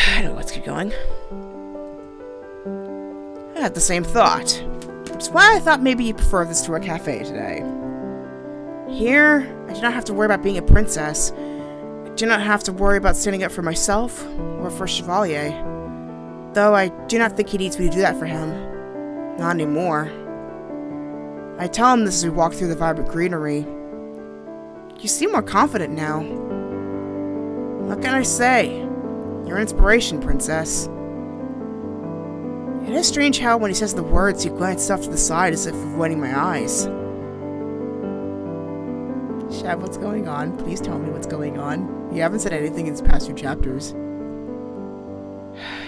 Anyway, let's keep going. I had the same thought. Which is why I thought maybe you prefer this to a cafe today. Here, I do not have to worry about being a princess. I do not have to worry about standing up for myself or for Chevalier. Though I do not think he needs me to do that for him. Not anymore. I tell him this as we walk through the vibrant greenery. You seem more confident now. What can I say? You're an inspiration, princess. It is strange how, when he says the words, you glance off to the side as if avoiding my eyes. Chev, what's going on? Please tell me what's going on. You haven't said anything in these past few chapters.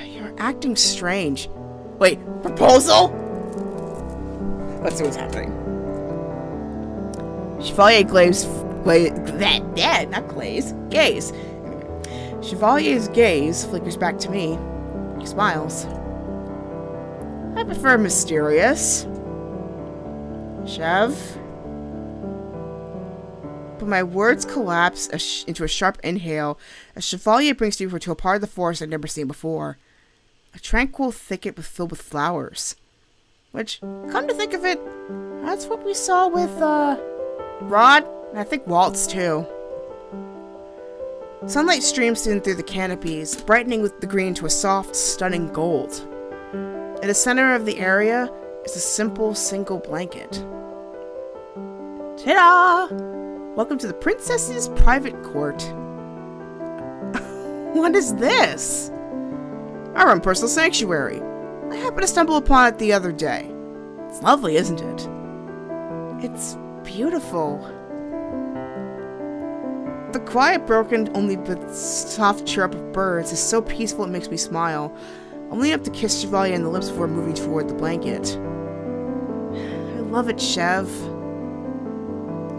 You're acting strange. Wait, proposal? Let's see what's happening. Chevalier gaze. Chevalier's gaze flickers back to me. He smiles. I prefer mysterious. Chev. But my words collapse into a sharp inhale as Chevalier brings me to a part of the forest I'd never seen before. A tranquil thicket filled with flowers. Which, come to think of it, that's what we saw with, Rod, and I think Waltz too. Sunlight streams in through the canopies, brightening with the green to a soft, stunning gold. In the center of the area is a simple, single blanket. Ta-da! Welcome to the princess's private court. What is this? Our own personal sanctuary. I happened to stumble upon it the other day. It's lovely, isn't it? It's beautiful. The quiet, broken only with soft chirp of birds is so peaceful it makes me smile. I'm leaning up to kiss Chevalier on the lips before moving toward the blanket. I love it, Chev.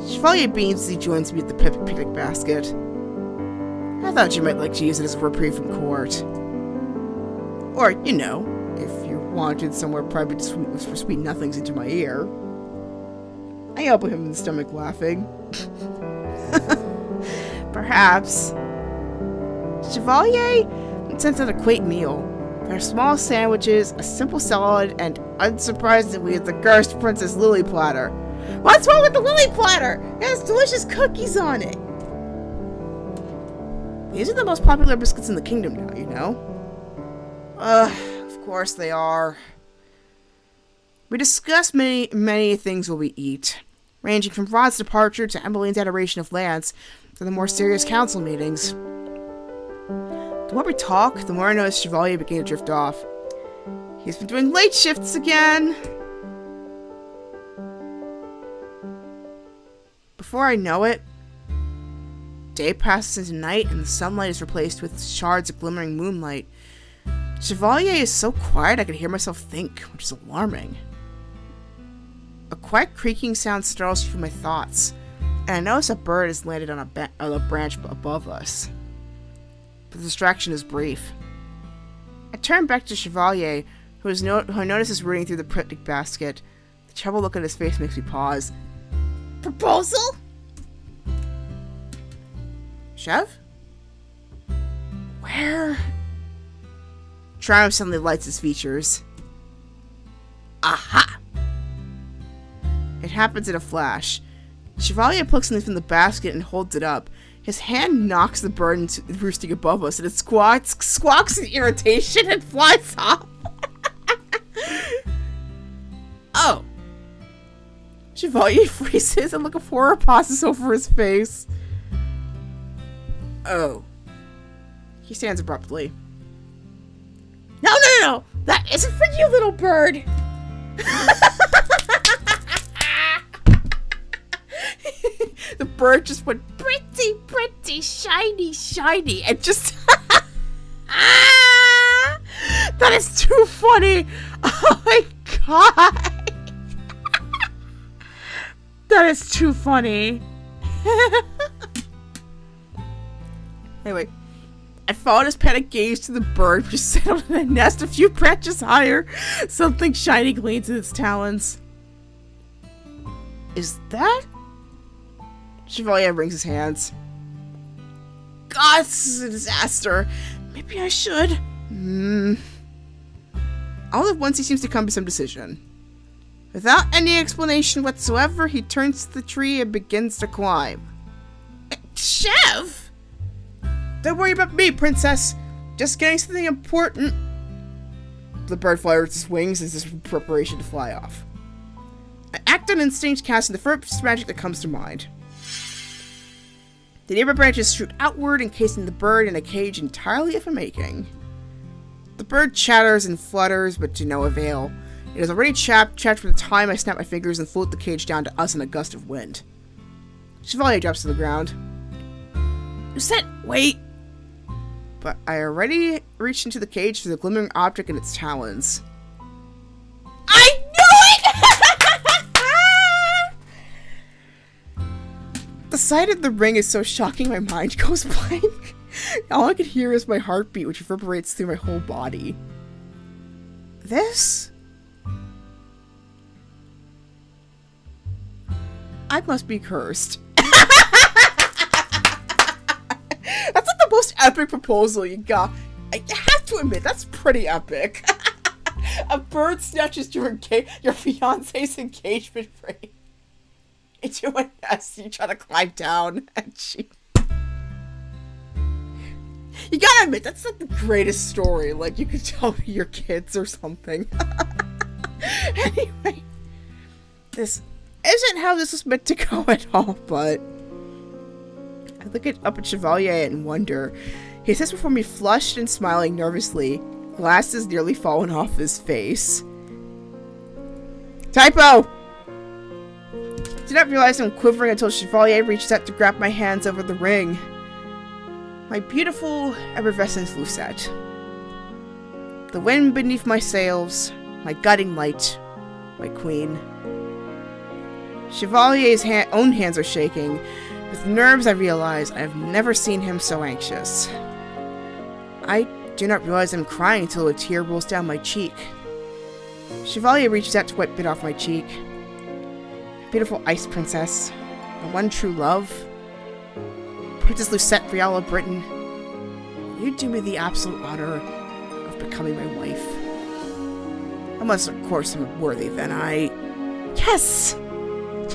Chevalier beams as he joins me at the picnic basket. I thought you might like to use it as a reprieve from court. Or, you know, if you wanted somewhere private to whisper sweet nothings into my ear. I elbow him in the stomach, laughing. Perhaps. Chevalier sends out a quaint meal. There are small sandwiches, a simple salad, and, unsurprisingly, the cursed Princess Lily platter. What's wrong with the Lily platter? It has delicious cookies on it. These are the most popular biscuits in the kingdom now, you know. Of course they are. We discuss many things while we eat, ranging from Rod's departure to Emmeline's adoration of Lance to the more serious council meetings. The more we talk, the more I notice Chevalier began to drift off. He's been doing late shifts again. Before I know it, day passes into night and the sunlight is replaced with shards of glimmering moonlight. Chevalier is so quiet I can hear myself think, which is alarming. A quiet creaking sound startles through my thoughts, and I notice a bird has landed on a branch above us. But the distraction is brief. I turn back to Chevalier, who I notice is rooting through the picnic basket. The troubled look on his face makes me pause. Proposal? Chev? Where? Triumph suddenly lights his features. Aha! It happens in a flash. Chevalier plucks something from the basket and holds it up. His hand knocks the bird into roosting above us, and it squawks in irritation and flies off. Oh. Chevalier freezes and look of horror passes over his face. Oh. He stands abruptly. No. That isn't for you, little bird. The bird just went pretty, shiny, and just... That is too funny. Oh my god. That is too funny. Anyway, I followed his panic gaze to the bird, which settled in a nest a few branches higher. Something shiny gleams in its talons. Is that? Chevalier wrings his hands. God, this is a disaster. Maybe I should. All at once he seems to come to some decision. Without any explanation whatsoever, he turns to the tree and begins to climb. Chev! Don't worry about me, princess. Just getting something important. The bird flares its wings as is preparation to fly off. I act on instinct, casting the first magic that comes to mind. The neighbor branches shoot outward, encasing the bird in a cage entirely of a making. The bird chatters and flutters, but to no avail. It is already chapped by the time I snap my fingers and float the cage down to us in a gust of wind. Chevalier drops to the ground. You said wait! But I already reached into the cage through the glimmering object in its talons. I knew it! The sight of the ring is so shocking my mind goes blank. All I can hear is my heartbeat, which reverberates through my whole body. This? I must be cursed. That's like the most epic proposal you got. I have to admit, that's pretty epic. A bird snatches your fiance's engagement ring into a nest. You try to climb down, and she... You gotta admit, that's like the greatest story. Like, you could tell your kids or something. Anyway, this isn't how this was meant to go at all, but... I look up at Chevalier and wonder. He sits before me flushed and smiling nervously, glasses nearly falling off his face. Typo! Did not realize I'm quivering until Chevalier reaches out to grab my hands over the ring. My beautiful effervescent lucette. The wind beneath my sails, my guiding light, my queen. Chevalier's own hands are shaking. With nerves, I realize I have never seen him so anxious. I do not realize I'm crying until a tear rolls down my cheek. Chevalier reaches out to wipe it off my cheek. Beautiful ice princess, my one true love. Princess Lucette Riala Britain, you do me the absolute honor of becoming my wife. Unless, of course, I'm worthy, then I... Yes!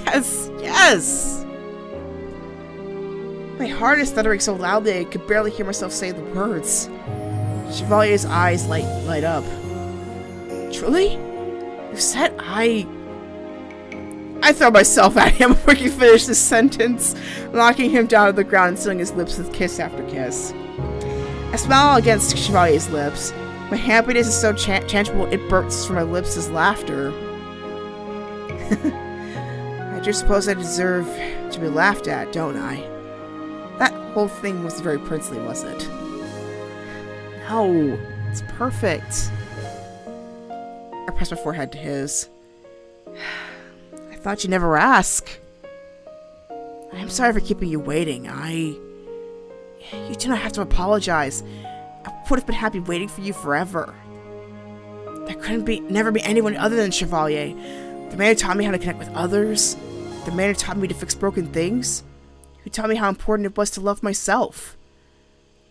Yes! Yes! My heart is thuddering so loudly I could barely hear myself say the words. Chevalier's eyes light up. Truly? You said I throw myself at him before he can finish this sentence, knocking him down to the ground and sealing his lips with kiss after kiss. I smile against Chevalier's lips. My happiness is so tangible it bursts from my lips as laughter. I just suppose I deserve to be laughed at, don't I? That whole thing was very princely, was it? No, it's perfect. I pressed my forehead to his. I thought you'd never ask. I'm sorry for keeping you waiting. You do not have to apologize. I would have been happy waiting for you forever. There couldn't never be anyone other than Chevalier. The man who taught me how to connect with others. The man who taught me to fix broken things. Who taught me how important it was to love myself.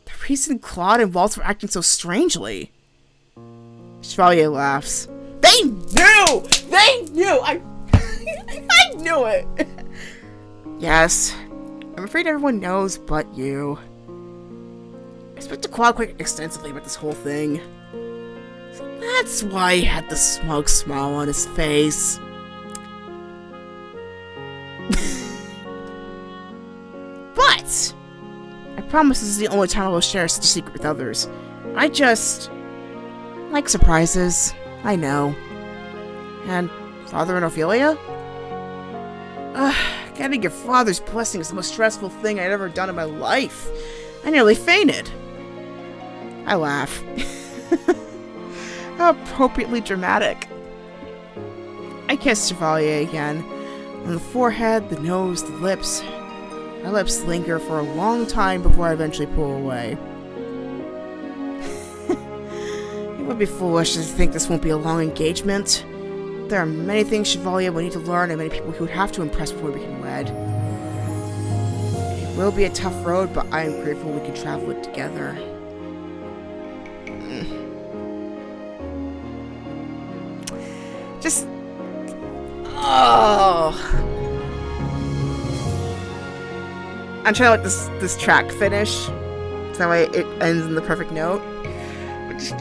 The reason Claude and Waltz were acting so strangely. Chevalier laughs. They knew! They knew! I knew it! Yes. I'm afraid everyone knows but you. I spoke to Quad quite extensively about this whole thing. So that's why he had the smug smile on his face. But I promise this is the only time I will share such a secret with others. I just like surprises. I know. And Father and Ophelia? Getting your father's blessing is the most stressful thing I'd ever done in my life. I nearly fainted. I laugh. How appropriately dramatic. I kiss Chevalier again. On the forehead, the nose, the lips. My lips linger for a long time before I eventually pull away. It would be foolish to think this won't be a long engagement. There are many things Chevalier will need to learn and many people he would have to impress before we can wed. It will be a tough road, but I am grateful we can travel it together. Just... oh... I'm trying to let this track finish, so that way it ends in the perfect note. But just...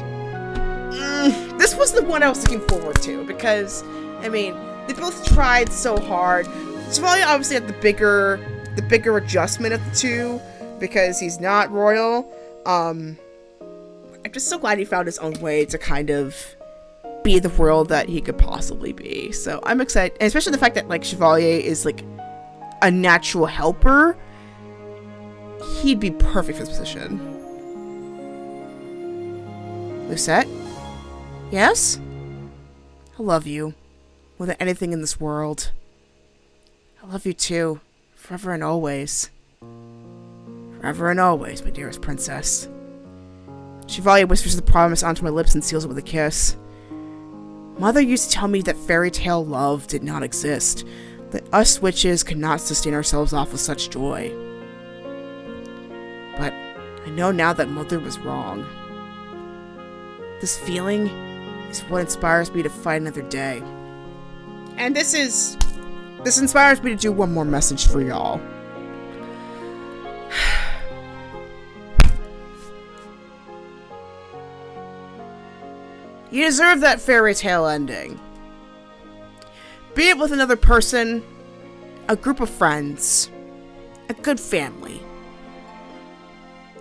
this was the one I was looking forward to, because, I mean, they both tried so hard. Chevalier obviously had the bigger adjustment of the two, because he's not royal. I'm just so glad he found his own way to kind of be the royal that he could possibly be. So I'm excited, and especially the fact that, like, Chevalier is, like, a natural helper. He'd be perfect for this position. Lucette? Yes? I love you. More than anything in this world. I love you too. Forever and always. Forever and always, my dearest princess. Chevalier whispers the promise onto my lips and seals it with a kiss. Mother used to tell me that fairy tale love did not exist. That us witches could not sustain ourselves off of such joy. But I know now that Mother was wrong. This feeling is what inspires me to fight another day. And this inspires me to do one more message for y'all. You deserve that fairy tale ending. Be it with another person, a group of friends, a good family,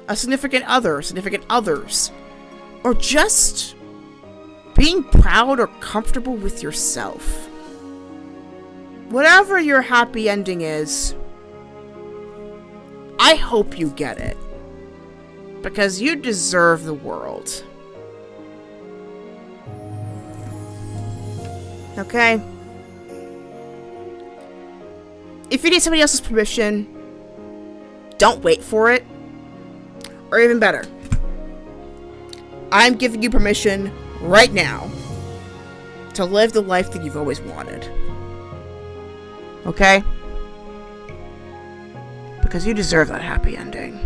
a significant other, significant others, or just being proud or comfortable with yourself. Whatever your happy ending is, I hope you get it. Because you deserve the world. Okay? If you need somebody else's permission, don't wait for it. Or even better, I'm giving you permission right now to live the life that you've always wanted. Okay? Because you deserve that happy ending.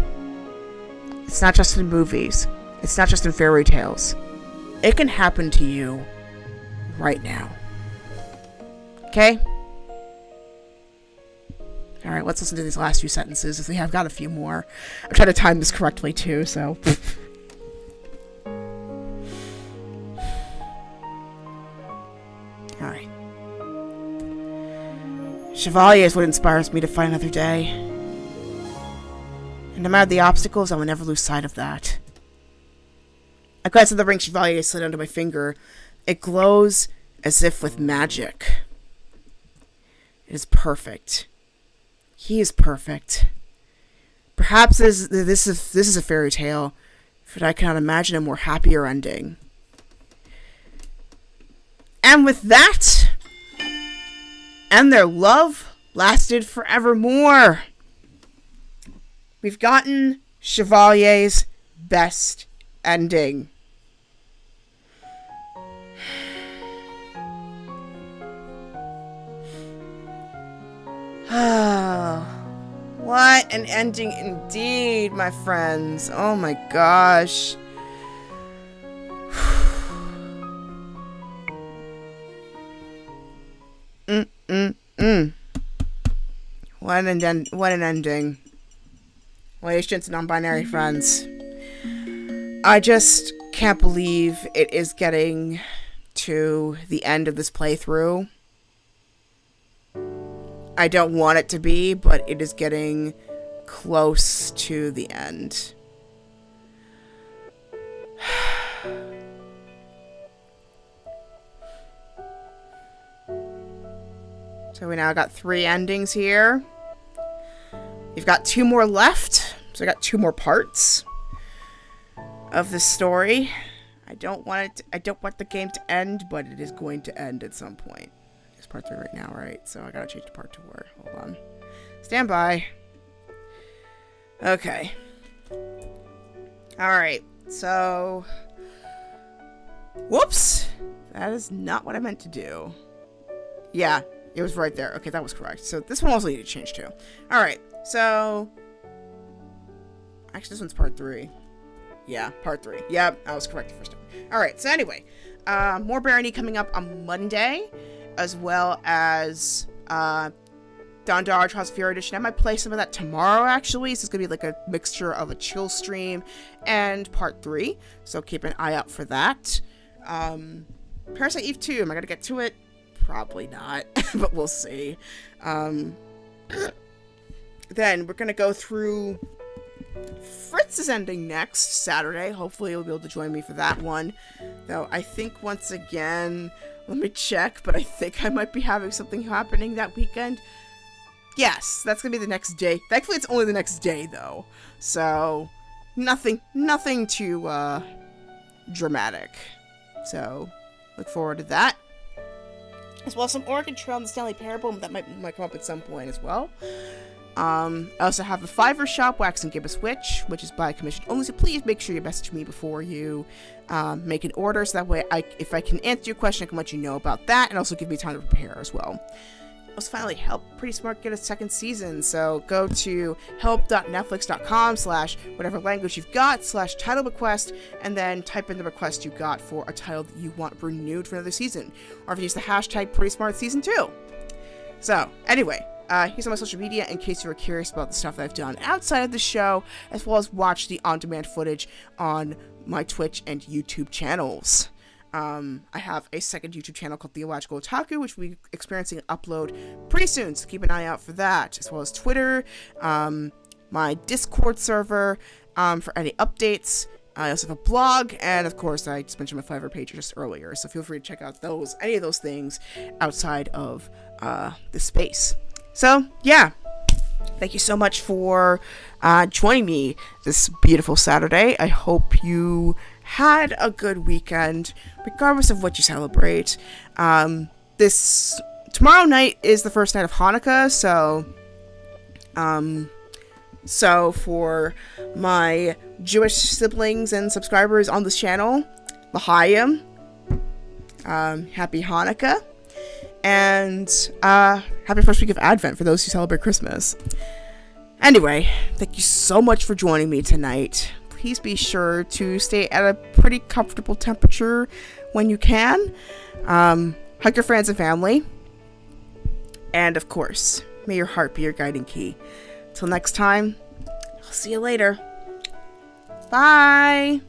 It's not just in movies. It's not just in fairy tales. It can happen to you right now. Okay? Alright, let's listen to these last few sentences, if we have got a few more. I'm trying to time this correctly, too, so... Alright. Chevalier is what inspires me to fight another day. And no matter the obstacles, I will never lose sight of that. I glance at the ring Chevalier slid under my finger. It glows as if with magic. It is perfect. He is perfect. Perhaps this is a fairy tale, but I cannot imagine a more happier ending. And with that, and their love lasted forevermore. We've gotten Chevalier's best ending. What an ending indeed, my friends. Oh my gosh. What an ending. Relations, non-binary friends. I just can't believe it is getting to the end of this playthrough. I don't want it to be, but it is getting close to the end. So we now got 3 endings here. We've got 2 more left. So I got 2 more parts of this story. I don't want the game to end, but it is going to end at some point. It's part 3 right now, right? So I gotta change to part 2. Hold on. Stand by. Okay. Alright, so... Whoops! That is not what I meant to do. Yeah, it was right there. Okay, that was correct. So this one also needed to change too. Alright, so... Actually, this one's part 3. Yeah, part 3. Yep, I was correct the first time. Alright, so anyway. More Barony coming up on Monday, as well as Dawn Dark Trials of Fury Edition. I might play some of that tomorrow, actually. So it's going to be like a mixture of a chill stream and part 3. So keep an eye out for that. Parasite Eve 2, am I going to get to it? Probably not, but we'll see. Then we're going to go through... Fritz is ending next Saturday. Hopefully you'll be able to join me for that one. Though I think once again, let me check, but I think I might be having something happening that weekend. Yes, that's gonna be the next day. Thankfully it's only the next day though. So nothing too dramatic. So look forward to that. As well as some Oregon Trail and the Stanley Parable that might come up at some point as well. I also have a Fiverr shop, waxgibbouswitch, which is by commission only, so please make sure you message me before you make an order, so that way if I can answer your question, I can let you know about that, and also give me time to prepare as well. Also, finally, Help Pretty Smart get a 2nd season, so go to help.netflix.com/whatever language you've got /title request, and then type in the request you got for a title that you want renewed for another season, or if you use the hashtag Pretty Smart Season 2. So, anyway. Here's on my social media in case you were curious about the stuff that I've done outside of the show, as well as watch the on-demand footage on my Twitch and YouTube channels. I have a 2nd YouTube channel called Theological Otaku, which we'll be experiencing an upload pretty soon, so keep an eye out for that, as well as Twitter, my Discord server for any updates. I also have a blog, and of course, I just mentioned my Fiverr page just earlier, so feel free to check out any of those things outside of this space. So, yeah, thank you so much for joining me this beautiful Saturday. I hope you had a good weekend, regardless of what you celebrate. Tomorrow night is the first night of Hanukkah, so for my Jewish siblings and subscribers on this channel, L'chaim, happy Hanukkah. And happy first week of Advent for those who celebrate Christmas. Anyway, thank you so much for joining me tonight. Please be sure to stay at a pretty comfortable temperature when you can. Hug your friends and family. And of course, may your heart be your guiding key. Till next time, I'll see you later. Bye!